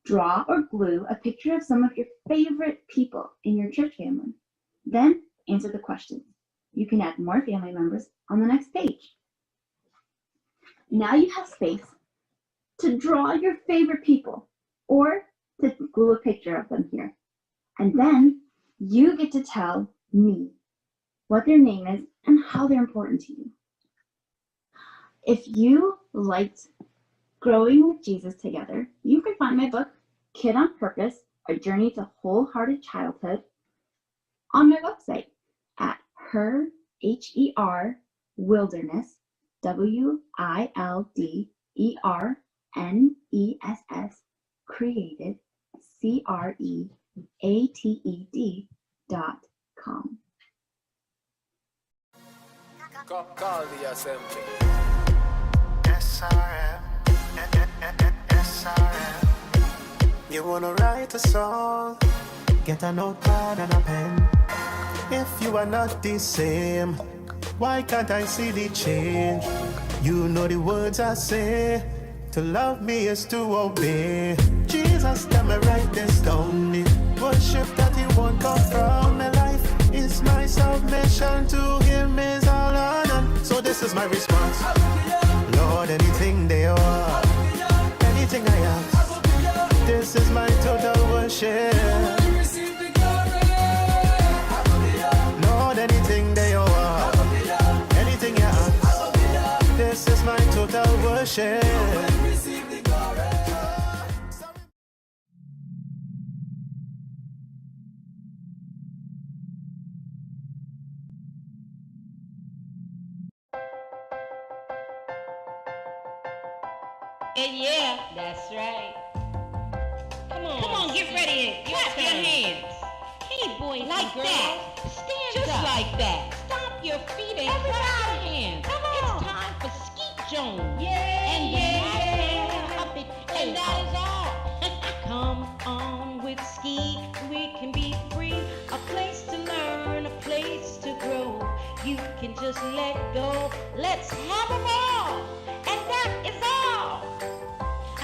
Speaker 12: Draw or glue a picture of some of your favorite people in your church family. Then answer the questions. You can add more family members on the next page. Now you have space to draw your favorite people or to glue a picture of them here. And then you get to tell me what their name is and how they're important to you. If you liked Growing with Jesus Together, you can find my book, Kid on Purpose, A Journey to Wholehearted Childhood, on my website at Wilderness, WILDERNESS, created, CREATED.com.
Speaker 7: Call the assembly. SRM. You wanna write a song? Get a notepad and a pen. If you are not the same, why can't I see the change? You know the words I say. To love me is to obey. Jesus, tell me write this down. The worship that he won't come from my life is my submission to him is all honor. So this is my response. Lord, anything they are, anything I ask, this is my total worship. Lord, anything they are, anything you ask, this is my total worship.
Speaker 1: Yeah, that's right. Come on, get ready and clap your hands. Hey, boys like and girls, that. Stand just up. Like that. Stomp your feet and clap your hands. Come on. It's time for Skeet Jones. And that is all. Come on with Skeet, we can be free. A place to learn, a place to grow. You can just let go. Let's have a ball. And that is all.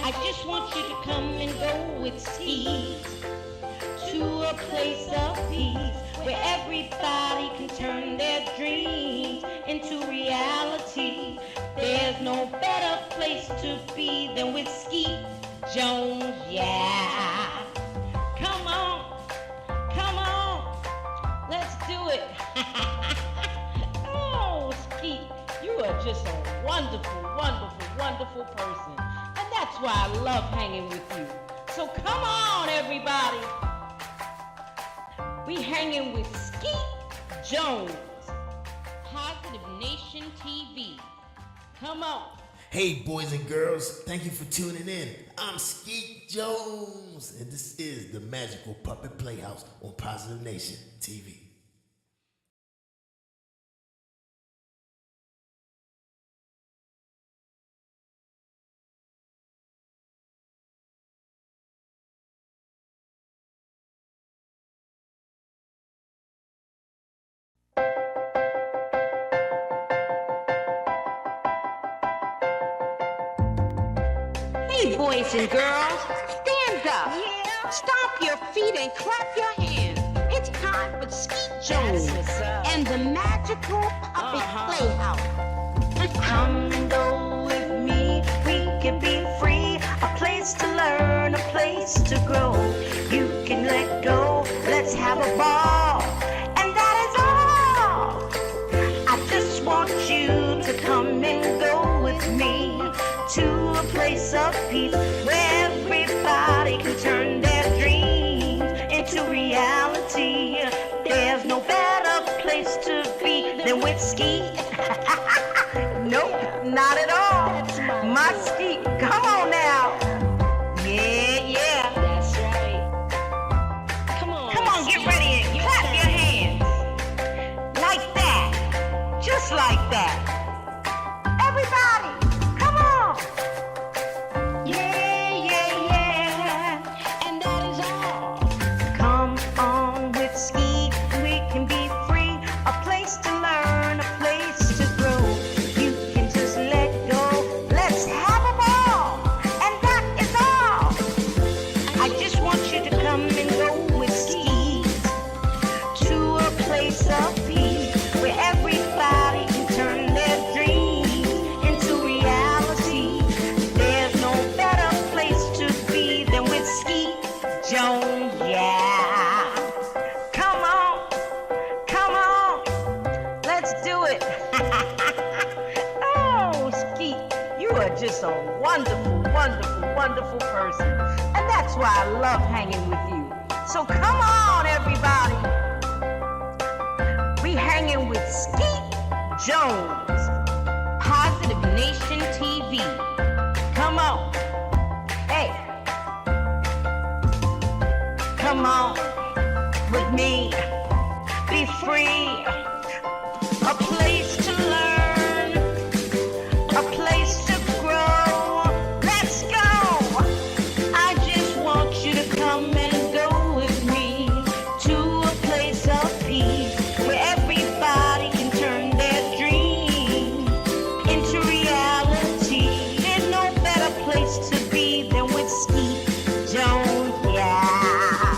Speaker 1: I just want you to come and go with Skeet to a place of peace where everybody can turn their dreams into reality. There's no better place to be than with Skeet Jones, yeah. Come on, let's do it. Oh, Skeet, you are just a wonderful, wonderful, wonderful person. And that's why I love hanging with you. So come on, everybody. We hanging with Skeet Jones, Positive Nation TV. Come on.
Speaker 3: Hey, boys and girls, thank you for tuning in. I'm Skeet Jones, and this is the Magical Puppet Playhouse on Positive Nation TV.
Speaker 1: Hey, boys and girls, stand up. Stomp your feet and clap your hands. It's time for Skeet Jones and the Magical Puppet Playhouse.
Speaker 2: Come and go with me, we can be free. A place to learn, a place to grow. You can let go, let's have a ball. And that is all. I just want you to come and go with me to a place of peace where everybody can turn their dreams into reality. There's no better place to be than with Skeet. Nope, not at all. My Skeet, come on now. Yeah.
Speaker 1: That's right. Come on,
Speaker 2: get ready and clap your hands. Like that, just like that. Everybody.
Speaker 1: and that is all.
Speaker 2: Come on with Skeet, we can be free. A place to learn, a place to grow. You can just let go. Let's have a ball. And that is all. I just want you to come and go with Skeet to a place of peace where everybody can turn their dreams into reality. There's no better place to be than with Skeet Jones, yeah. Come on, let's do it. Oh, Skeet, you are just a wonderful, wonderful, wonderful person. And that's why I love hanging with you. So come on, everybody. We hanging with Skeet Jones, Positive Nation TV. Come on. Hey. Come on with me. Be free. A place to learn. A place to grow. Let's go. I just want you to come and go with me to a place of peace where everybody can turn their dreams into reality. There's no better place to be than with Skeet Jones, yeah.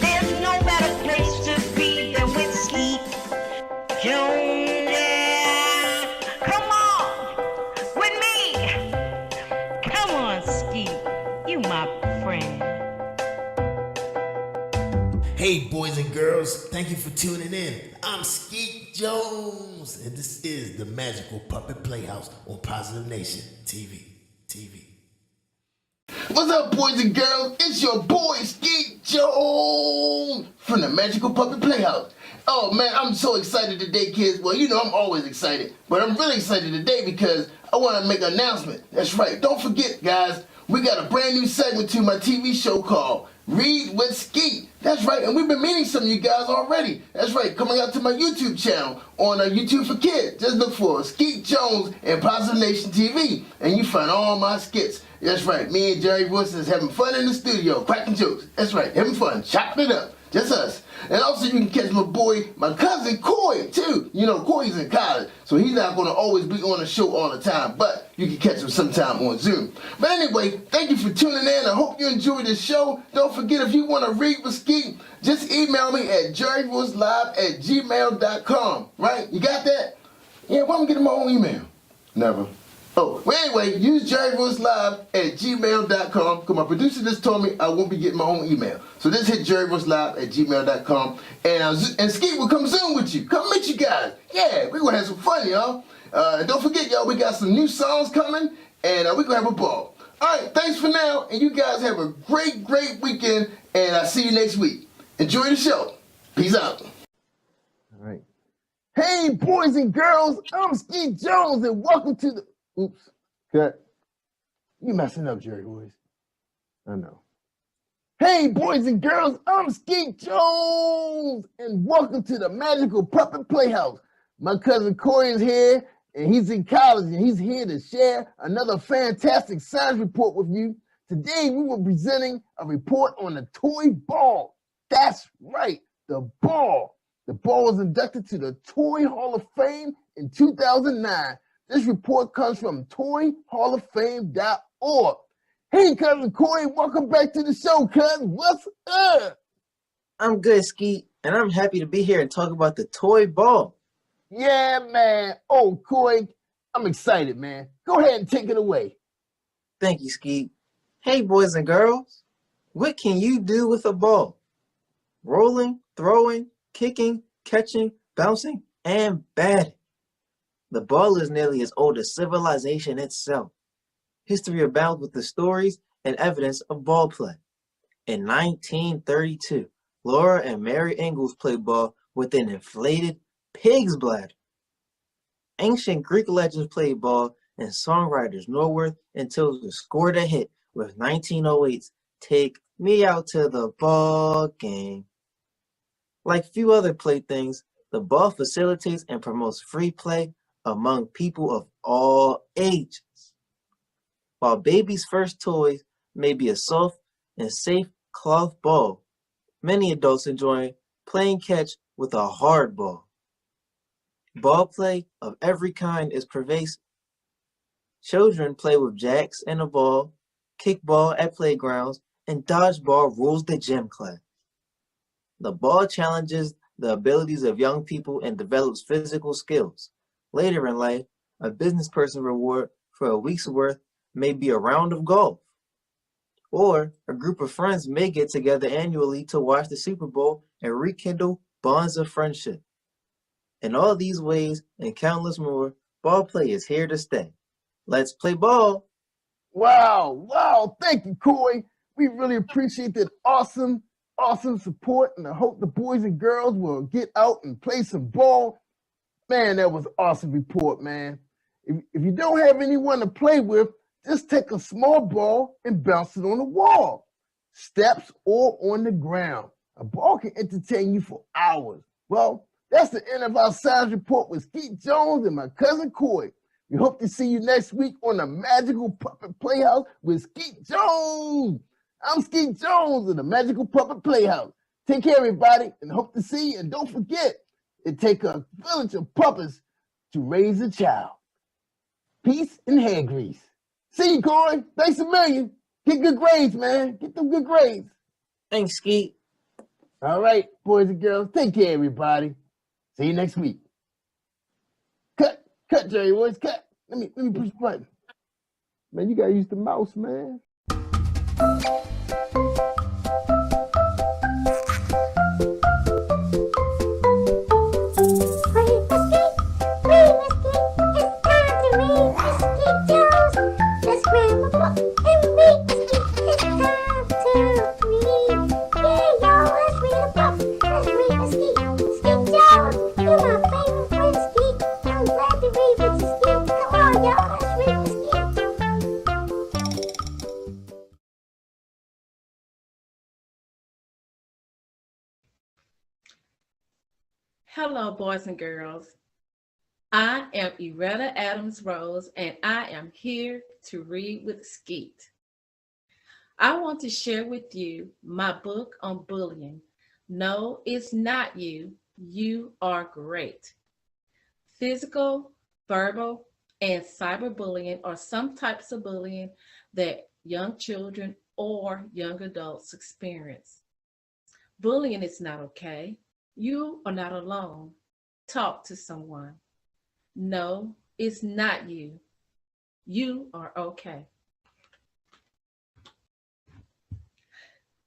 Speaker 2: There's no better place to be than with Skeet Jones, yeah. Come on with me. Come on, Skeet. You my friend.
Speaker 3: Hey, boys and girls, thank you for tuning in. I'm Skeet Jones, and this is the Magical Puppet Playhouse on Positive Nation TV.
Speaker 4: What's up, boys and girls? It's your boy, Skeet Jones, from the Magical Puppet Playhouse. Oh, man, I'm so excited today, kids. Well, you know I'm always excited, but I'm really excited today because I want to make an announcement. That's right. Don't forget, guys, we got a brand new segment to my TV show called Read with Skeet. That's right, and we've been meeting some of you guys already. That's right, coming out to my YouTube channel on YouTube for Kids. Just look for Skeet Jones and Positive Nation TV, and you find all my skits. That's right, me and Jerry Wilson is having fun in the studio, cracking jokes. That's right, having fun, chopping it up. Just us. And also you can catch my cousin Coy too. You know, Coy's in college, so he's not going to always be on the show all the time, but you can catch him sometime on Zoom. But anyway, thank you for tuning in. I hope you enjoyed this show. Don't forget, if you want to read with Skeet, just email me at jerrywillslive@gmail.com. Right? You got that? Yeah, why am I getting my own email? Never. Oh, well anyway, use jerrywillslive@gmail.com because my producer just told me I won't be getting my own email. So just hit jerrywillslive@gmail.com and Skeet will come Zoom with you. Come meet you guys. Yeah, we're going to have some fun, y'all. And don't forget, y'all, we got some new songs coming and we're going to have a ball. All right, thanks for now, and you guys have a great, great weekend, and I'll see you next week. Enjoy the show. Peace out. All right. Hey, boys and girls, I'm Skeet Jones, and welcome to the... Oops, cut. You messing up, Jerry Boys. I know. Hey, boys and girls, I'm Skeet Jones, and welcome to the Magical Puppet Playhouse. My cousin Corey is here, and he's in college, and he's here to share another fantastic science report with you. Today, we will be presenting a report on the toy ball. That's right, the ball. The ball was inducted to the Toy Hall of Fame in 2009. This report comes from toyhalloffame.org. Hey, cousin Corey, welcome back to the show, cousin. What's up?
Speaker 11: I'm good, Skeet, and I'm happy to be here and talk about the toy ball.
Speaker 4: Yeah, man. Oh, Corey, I'm excited, man. Go ahead and take it away.
Speaker 11: Thank you, Skeet. Hey, boys and girls, what can you do with a ball? Rolling, throwing, kicking, catching, bouncing, and batting. The ball is nearly as old as civilization itself. History abounds with the stories and evidence of ball play. In 1932, Laura and Mary Ingalls played ball with an inflated pig's bladder. Ancient Greek legends played ball, and songwriters Norworth and Tilson scored a hit with 1908's Take Me Out to the Ball Game. Like few other playthings, the ball facilitates and promotes free play among people of all ages. While babies' first toys may be a soft and safe cloth ball, many adults enjoy playing catch with a hard ball. Ball play of every kind is pervasive. Children play with jacks and a ball, kickball at playgrounds, and dodgeball rules the gym class. The ball challenges the abilities of young people and develops physical skills. Later in life, a business person reward for a week's worth may be a round of golf. Or a group of friends may get together annually to watch the Super Bowl and rekindle bonds of friendship. In all these ways and countless more, ball play is here to stay. Let's play ball.
Speaker 4: Wow. Thank you, Corey. We really appreciate that awesome support, and I hope the boys and girls will get out and play some ball. Man, that was an awesome report, man. If you don't have anyone to play with, just take a small ball and bounce it on the wall, steps, or on the ground. A ball can entertain you for hours. Well, that's the end of our science report with Skeet Jones and my cousin Corey. We hope to see you next week on the Magical Puppet Playhouse with Skeet Jones. I'm Skeet Jones of the Magical Puppet Playhouse. Take care, everybody, and hope to see you. And don't forget, it takes a village of puppets to raise a child. Peace and hair grease. See you, Corey. Thanks a million. Get good grades, man. Get them good grades.
Speaker 11: Thanks, Skeet.
Speaker 4: All right, boys and girls, take care, everybody. See you next week. Cut, Jerry Boys, cut. Let me push the button. Man, you gotta use the mouse, man.
Speaker 8: You're my favorite friend, Skeet. I'm glad to read with you, Skeet. Come on, y'all, let's read.
Speaker 13: Hello, boys and girls. I am Iretta Adams Rose, and I am here to read with Skeet. I want to share with you my book on bullying. No, it's not you. You are great. Physical, verbal, and cyberbullying are some types of bullying that young children or young adults experience. Bullying is not okay. You are not alone. Talk to someone. No, it's not you. You are okay.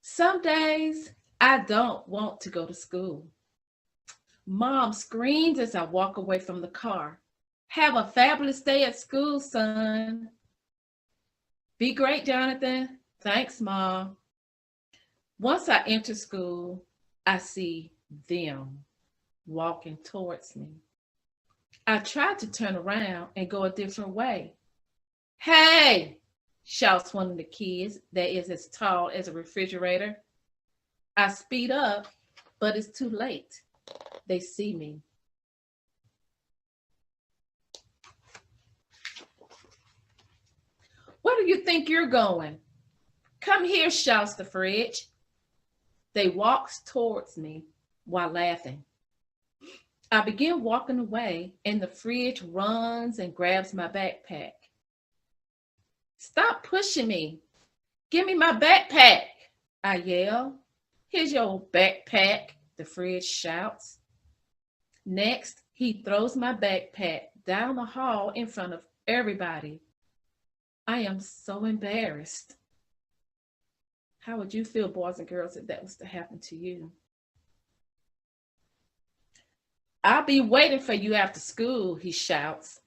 Speaker 13: Some days I don't want to go to school. Mom screams as I walk away from the car. Have a fabulous day at school, son. Be great, Jonathan. Thanks, Mom. Once I enter school, I see them walking towards me. I try to turn around and go a different way. Hey, shouts one of the kids that is as tall as a refrigerator. I speed up, but it's too late. They see me. Where do you think you're going? Come here, shouts the fridge. They walks towards me while laughing. I begin walking away, and the fridge runs and grabs my backpack. Stop pushing me. Give me my backpack, I yell. Here's your backpack, the fridge shouts. Next, he throws my backpack down the hall in front of everybody. I am so embarrassed. How would you feel, boys and girls, if that was to happen to you? I'll be waiting for you after school, he shouts.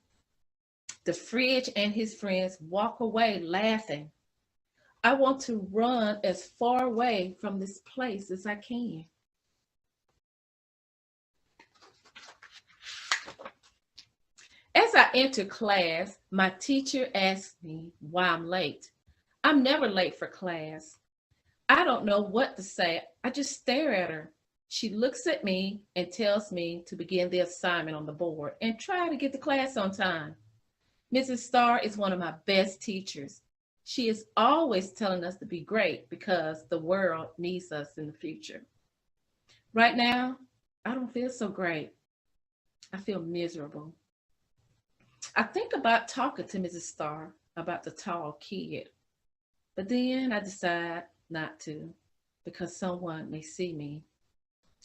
Speaker 13: The fridge and his friends walk away laughing. I want to run as far away from this place as I can. As I enter class, my teacher asks me why I'm late. I'm never late for class. I don't know what to say. I just stare at her. She looks at me and tells me to begin the assignment on the board and try to get to class on time. Mrs. Starr is one of my best teachers. She is always telling us to be great because the world needs us in the future. Right now, I don't feel so great. I feel miserable. I think about talking to Mrs. Starr about the tall kid, but then I decide not to because someone may see me.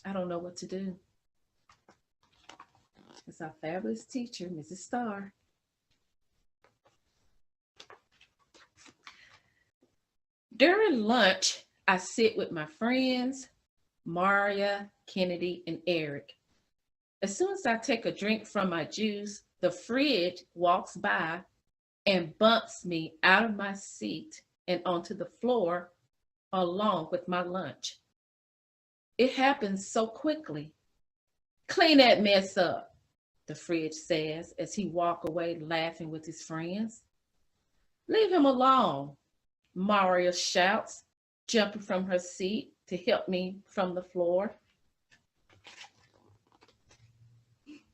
Speaker 13: I don't know what to do. It's our fabulous teacher, Mrs. Starr. During lunch, I sit with my friends, Maria, Kennedy, and Eric. As soon as I take a drink from my juice, the fridge walks by and bumps me out of my seat and onto the floor along with my lunch. It happens so quickly. Clean that mess up, the fridge says as he walks away laughing with his friends. Leave him alone, Maria shouts, jumping from her seat to help me from the floor.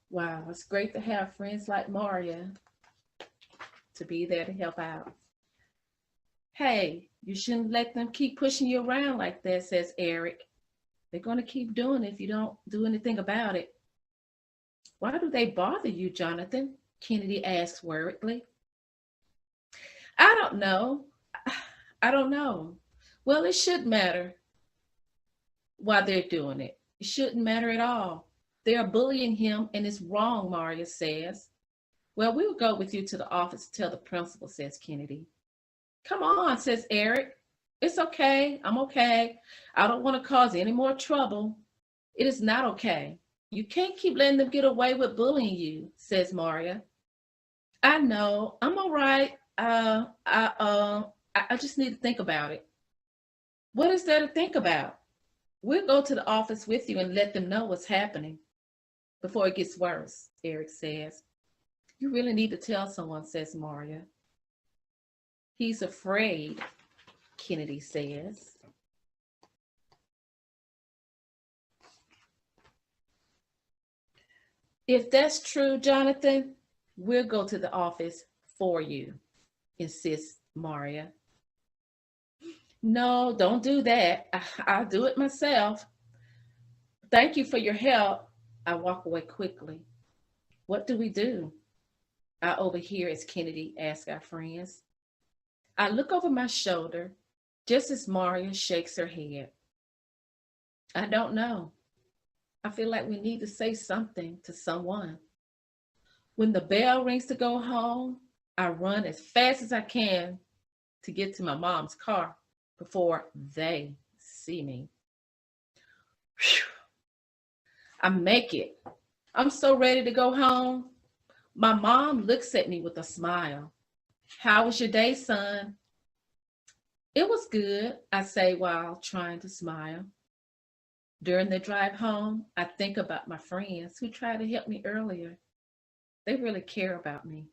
Speaker 13: Wow, it's great to have friends like Maria to be there to help out. Hey, you shouldn't let them keep pushing you around like that, says Eric. They're going to keep doing it if you don't do anything about it. Why do they bother you, Jonathan? Kennedy asks worriedly. I don't know. Well, it should matter why they're doing it. It shouldn't matter at all. They are bullying him and it's wrong, Maria says. Well, we'll go with you to the office to tell the principal, says Kennedy. Come on, says Eric. It's okay. I'm okay. I don't want to cause any more trouble. It is not okay. You can't keep letting them get away with bullying you, says Maria. I know. I'm all right. I just need to think about it. What is there to think about? We'll go to the office with you and let them know what's happening before it gets worse, Eric says. You really need to tell someone, says Maria. He's afraid, Kennedy says. If that's true, Jonathan, we'll go to the office for you, insists Maria. No, don't do that. I'll do it myself. Thank you for your help. I walk away quickly. What do we do? I overhear as Kennedy asks our friends. I look over my shoulder just as Maria shakes her head. I don't know. I feel like we need to say something to someone. When the bell rings to go home, I run as fast as I can to get to my mom's car before they see me. Whew. I make it. I'm so ready to go home. My mom looks at me with a smile. How was your day, son? It was good, I say while trying to smile. During the drive home, I think about my friends who tried to help me earlier. They really care about me.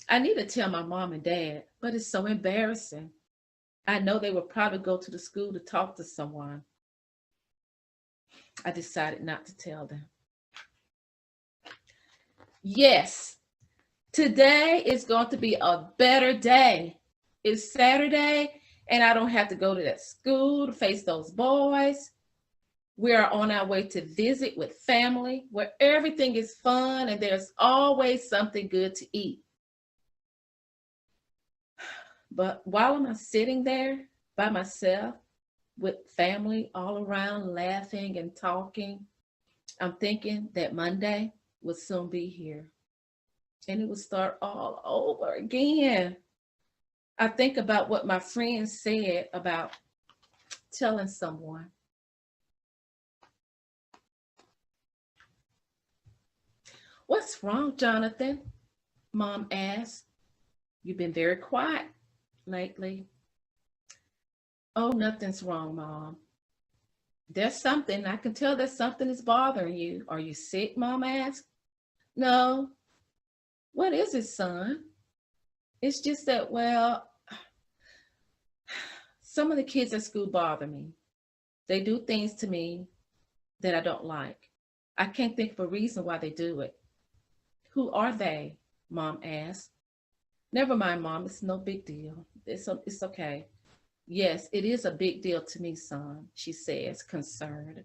Speaker 13: I need to tell my mom and dad, but it's so embarrassing. I know they would probably go to the school to talk to someone. I decided not to tell them. Yes, today is going to be a better day. It's Saturday, and I don't have to go to that school to face those boys. We are on our way to visit with family where everything is fun and there's always something good to eat. But while I'm sitting there by myself with family all around laughing and talking, I'm thinking that Monday will soon be here and it will start all over again. I think about what my friends said about telling someone. What's wrong, Jonathan? Mom asked. You've been very quiet lately. Oh, nothing's wrong, Mom. There's something. I can tell that something is bothering you. Are you sick, Mom asked. No. What is it, son? It's just that, well, some of the kids at school bother me. They do things to me that I don't like. I can't think of a reason why they do it. Who are they? Mom asked. Never mind, Mom. It's no big deal. It's okay. Yes, it is a big deal to me, son, she says, concerned.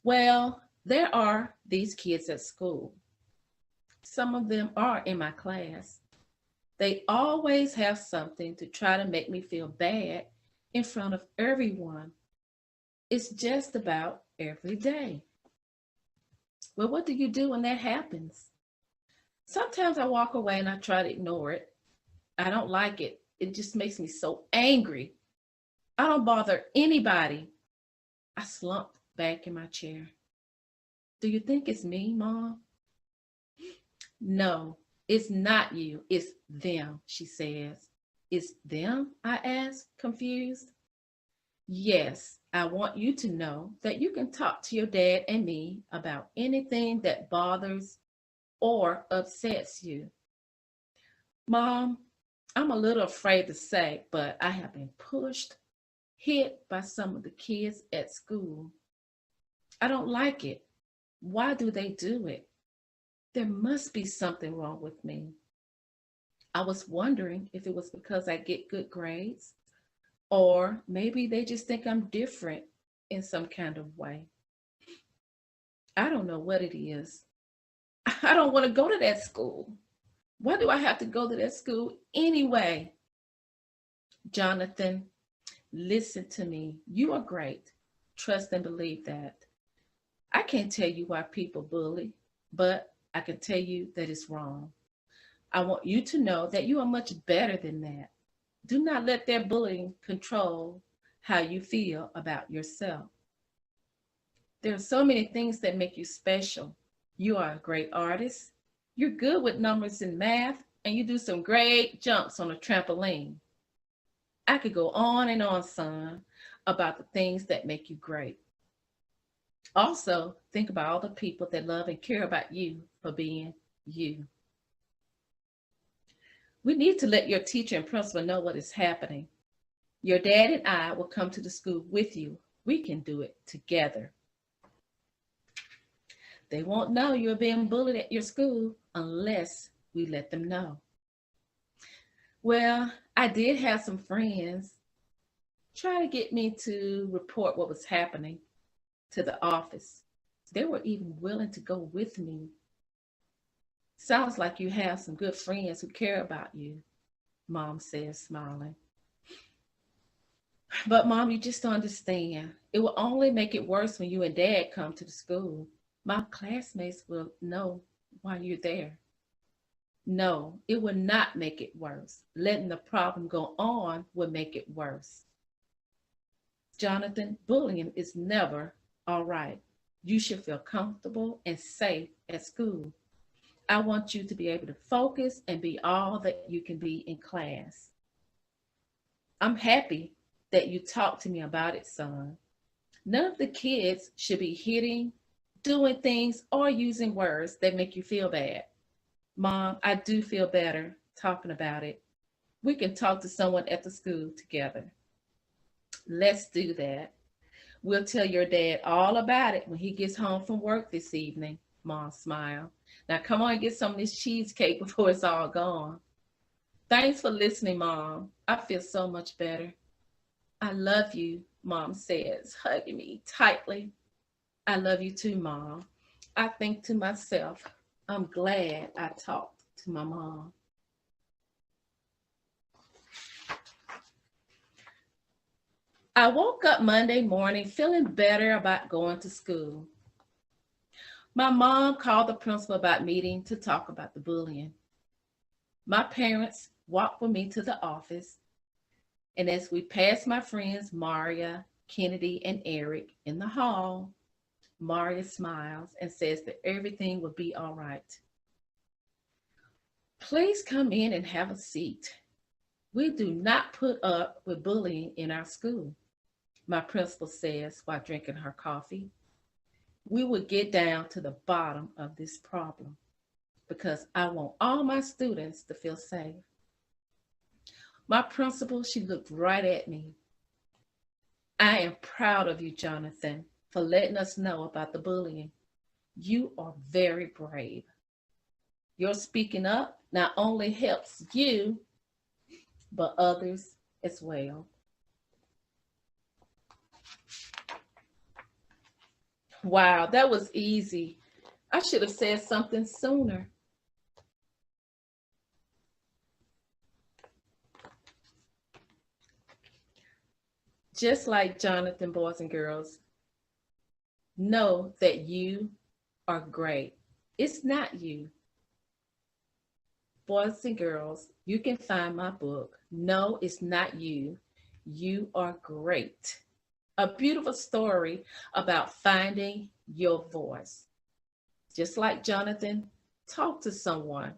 Speaker 13: Well, there are these kids at school. Some of them are in my class. They always have something to try to make me feel bad in front of everyone. It's just about every day. Well, what do you do when that happens? Sometimes I walk away and I try to ignore it. I don't like it. It just makes me so angry. I don't bother anybody. I slumped back in my chair. Do you think it's me, Mom? No, it's not you. It's them, she says. It's them? I asked, confused. Yes, I want you to know that you can talk to your dad and me about anything that bothers or upsets you. Mom, I'm a little afraid to say, but I have been pushed, hit by some of the kids at school. I don't like it. Why do they do it? There must be something wrong with me. I was wondering if it was because I get good grades, or maybe they just think I'm different in some kind of way. I don't know what it is. I don't want to go to that school. Why do I have to go to that school anyway? Jonathan, listen to me. You are great. Trust and believe that. I can't tell you why people bully, but I can tell you that it's wrong. I want you to know that you are much better than that. Do not let their bullying control how you feel about yourself. There are so many things that make you special. You are a great artist. You're good with numbers and math, and you do some great jumps on a trampoline. I could go on and on, son, about the things that make you great. Also, think about all the people that love and care about you for being you. We need to let your teacher and principal know what is happening. Your dad and I will come to the school with you. We can do it together. They won't know you're being bullied at your school unless we let them know. Well, I did have some friends try to get me to report what was happening to the office. They were even willing to go with me. Sounds like you have some good friends who care about you, Mom says, smiling. But Mom, you just don't understand. It will only make it worse when you and Dad come to the school. My classmates will know why you're there. No, it will not make it worse. Letting the problem go on will make it worse. Jonathan, bullying is never all right. You should feel comfortable and safe at school. I want you to be able to focus and be all that you can be in class. I'm happy that you talked to me about it, son. None of the kids should be hitting, doing things, or using words that make you feel bad. Mom, I do feel better talking about it. We can talk to someone at the school together. Let's do that. We'll tell your dad all about it when he gets home from work this evening. Mom smiled. Now come on and get some of this cheesecake before it's all gone. Thanks for listening, Mom. I feel so much better. I love you, Mom says, hugging me tightly. I love you too, Mom. I think to myself, I'm glad I talked to my mom. I woke up Monday morning feeling better about going to school. My mom called the principal about meeting to talk about the bullying. My parents walked with me to the office, and as we passed my friends Maria, Kennedy, and Eric in the hall, Maria smiles and says that everything will be all right. Please come in and have a seat. We do not put up with bullying in our school, my principal says while drinking her coffee. We will get down to the bottom of this problem because I want all my students to feel safe. My principal, she looked right at me. I am proud of you, Jonathan, for letting us know about the bullying. You are very brave. Your speaking up not only helps you, but others as well. Wow, that was easy. I should have said something sooner. Just like Jonathan, boys and girls, know that you are great. It's not you. Boys and girls, you can find my book, No, It's Not You. You Are Great. A beautiful story about finding your voice. Just like Jonathan, talk to someone.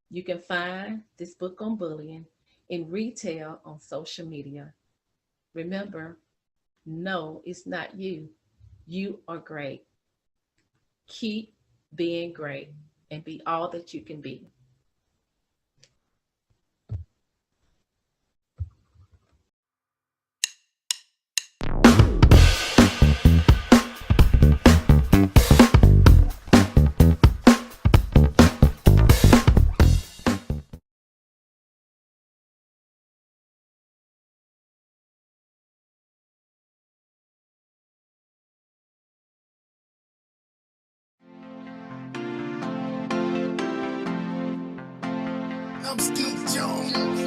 Speaker 13: You can find this book on bullying in retail on social media. Remember, no, it's not you. You are great. Keep being great and be all that you can be.
Speaker 3: I'm Skeet Jones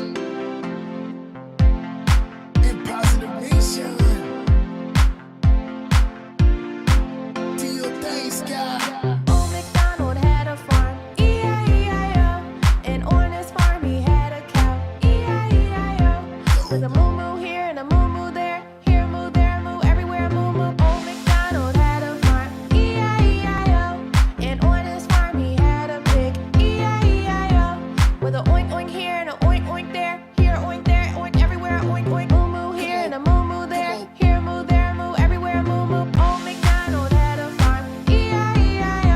Speaker 3: in Positive Nation. Do your thing, Sky.
Speaker 8: Old MacDonald had a farm, E-I-E-I-O. And on his farm he had a cow, E-I-E-I-O. With a moo-moo here and a moo-moo there, here a moo, there a moo, everywhere a moo-moo. Old MacDonald had a farm, E-I-E-I-O. And on his farm he had a pig, E-I-E-I-O. With a oink oink here and a oink oink there, here a oink there, oink everywhere, oink oink. Moo-moo here and a moo-moo there, here a moo, there a moo, everywhere a moo-moo. Old MacDonald had a farm, E-I-E-I-O.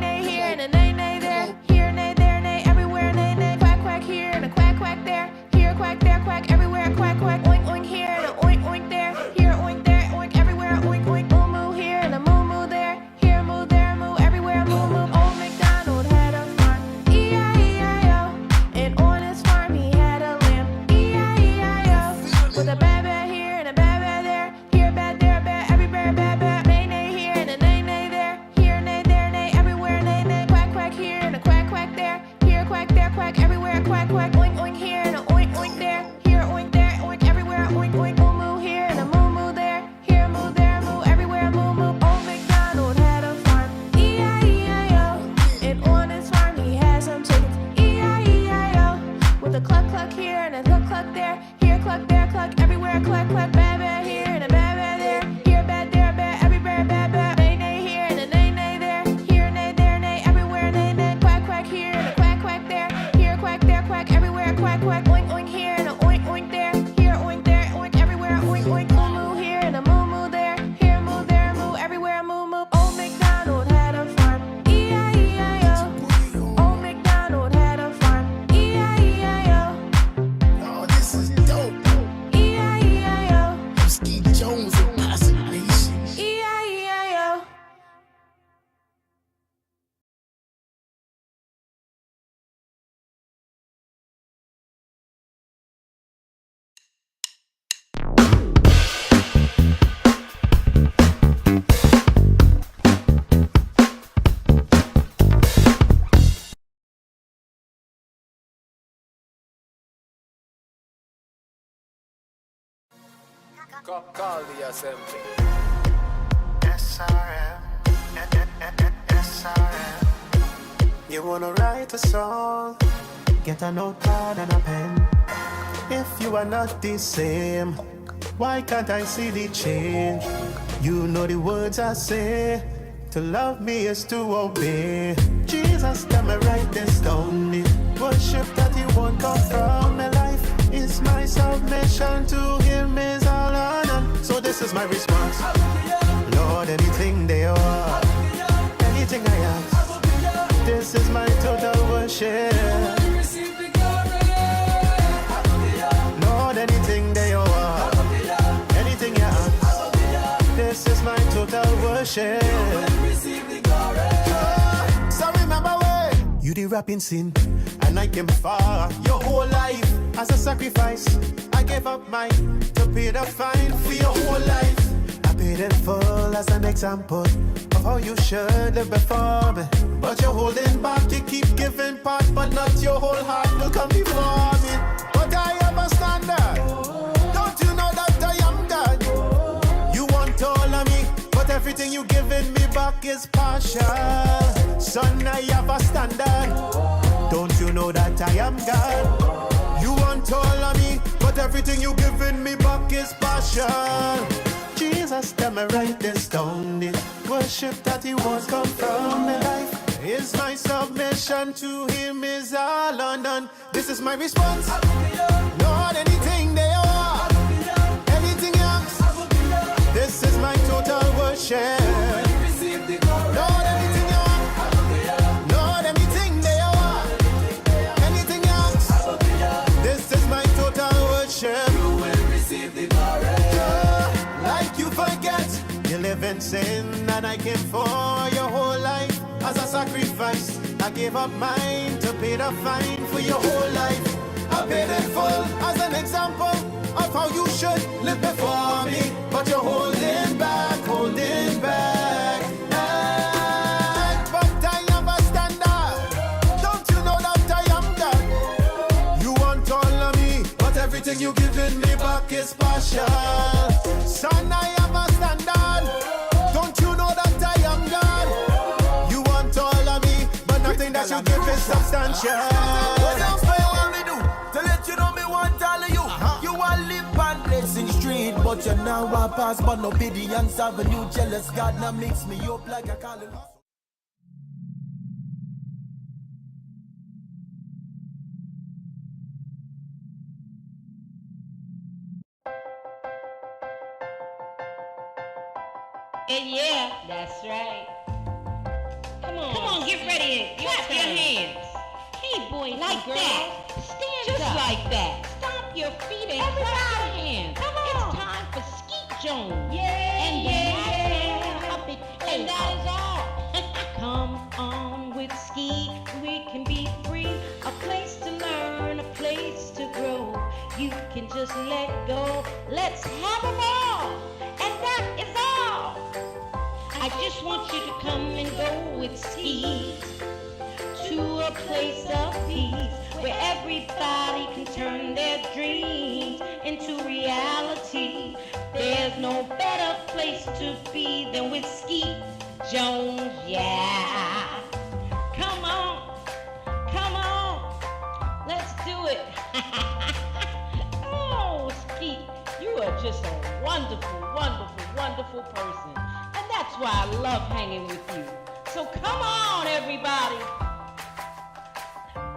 Speaker 8: nay here and a nay nay there. Here, nay, there, nay, everywhere, nay, nay. Quack, quack here and a quack, quack there. Here, quack, there, quack, everywhere, quack, quack. Oink, oink here and a oink, oink there. Here, oink there, oink, everywhere, oink, oink. Moo, moo here and a moo, moo there. Here, moo, there, moo, everywhere, moo, moo. Old MacDonald had a farm, E-I-E-I-O. And on his farm he had a lamb, E-I-E-I-O. With a bad bad here and a bad bad there. Here, bad, there, bad, everywhere, bad, bad. Nay, nay here and a nay, nay there. Here, nay, there, nay, everywhere, nay, nay. Quack, quack here and a quack, quack there. Here, quack, there, quack, everywhere, quack, quack. Oink, oink here and a oink, oink there. Here, oink there, oink, everywhere, oink, oink. Moo, moo here and a moo, moo there. Here, moo, there, moo, everywhere, moo, moo. Old MacDonald had a farm, E-I-E-I-O. And on his farm he had some chickens, E-I-E-I-O. With a cluck, cluck here and a cluck, cluck there. Here, cluck, there, cluck, everywhere, cluck, cluck. Bad, bad here and a bad, bad there. Here, bad, there, bad, everywhere, bad, bad. Nay, nay here and a nay, nay there. Here, nay, there, nay, everywhere, nay, nay. Quack, quack here and a quack, quack there. Here, quack, there, quack, everywhere, quack, quack. Oink, oink here and a oink, oink there. Here, oink there, oink, everywhere, oink, oink. Moo, moo here and a moo, moo there. Here, moo, there, moo, everywhere, moo, moo. Old MacDonald had a farm, E-I-E-I-O. Old MacDonald had a farm, E-I-E-I-O.
Speaker 3: Oh, this is dope.
Speaker 8: E-I-E-I-O.
Speaker 3: I'm Skeet Jones and Posse Nation.
Speaker 8: E-I-E-I-O.
Speaker 7: Call the assembly.
Speaker 14: SRM, SRM. You wanna write a song? Get a notepad and a pen. If you are not the same, why can't I see the change? You know the words I say. To love me is to obey. Jesus, tell me write this down. The worship that you won't come from my life is my submission to Him is all I know. So this is my response. Lord, anything they are, anything I ask, this is my total worship. Lord, anything they are, anything you ask, this is my total worship. So remember when you did rapping sin, and I came far your whole life as a sacrifice. I gave up mine to pay the fine for your whole life. I paid in full as an example of how you should live before me. But you're holding back, you keep giving part, but not your whole heart will come before me. But I have a standard. Don't you know that I am God? You want all of me, but everything you giving me back is partial. Son, I have a standard. Don't you know that I am God? You want all of me, but everything you giving me back is partial. Jesus, tell me write this down. The worship that He wants come from my life is my submission to Him is all undone. This is my response. Lord, anything they are, anything else, this is my total worship. Lord, anything you are, Lord, anything they are, anything else, this is my total worship. You will receive the glory. Like you forget, you live in sin, and I came for your whole life as a sacrifice. I gave up mine to pay the fine for your whole life. I paid in full as an example of how you should live before me. But you're holding back, holding back. But I have a standard. Don't you know that I am God? You want all of me, but everything you giving me back is partial. Son, I have a standard. Don't you know that I am God? You want all of me, but nothing that you give is substantial.
Speaker 7: What else do you want me do? To let you know me want all of you. You want live on Blessing Street, but you now want pass, but no obedience avenue. Jealous God now mix me up like a calling.
Speaker 1: Yeah, that's right. Come on, get clap your hands. Hey, boys like and girls. That. Stand just up. Like that. Stomp your feet and clap your hands. Come on. It's time for Skeet Jones. Yeah, and puppet play. And that is all. Come on with Skeet. We can be free. A place to learn, a place to grow. You can just let go. Let's have a ball. And that is all. I just want you to come and go with Skeet to a place of peace where everybody can turn their dreams into reality. There's no better place to be than with Skeet Jones, yeah. Come on, let's do it. Oh, Skeet, you are just a wonderful, wonderful, wonderful person. And that's why I love hanging with you. So come on, everybody.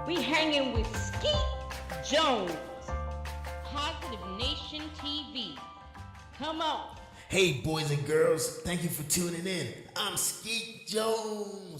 Speaker 1: We hanging with Skeet Jones, Positive Nation TV. Come on.
Speaker 3: Hey, boys and girls, thank you for tuning in. I'm Skeet Jones.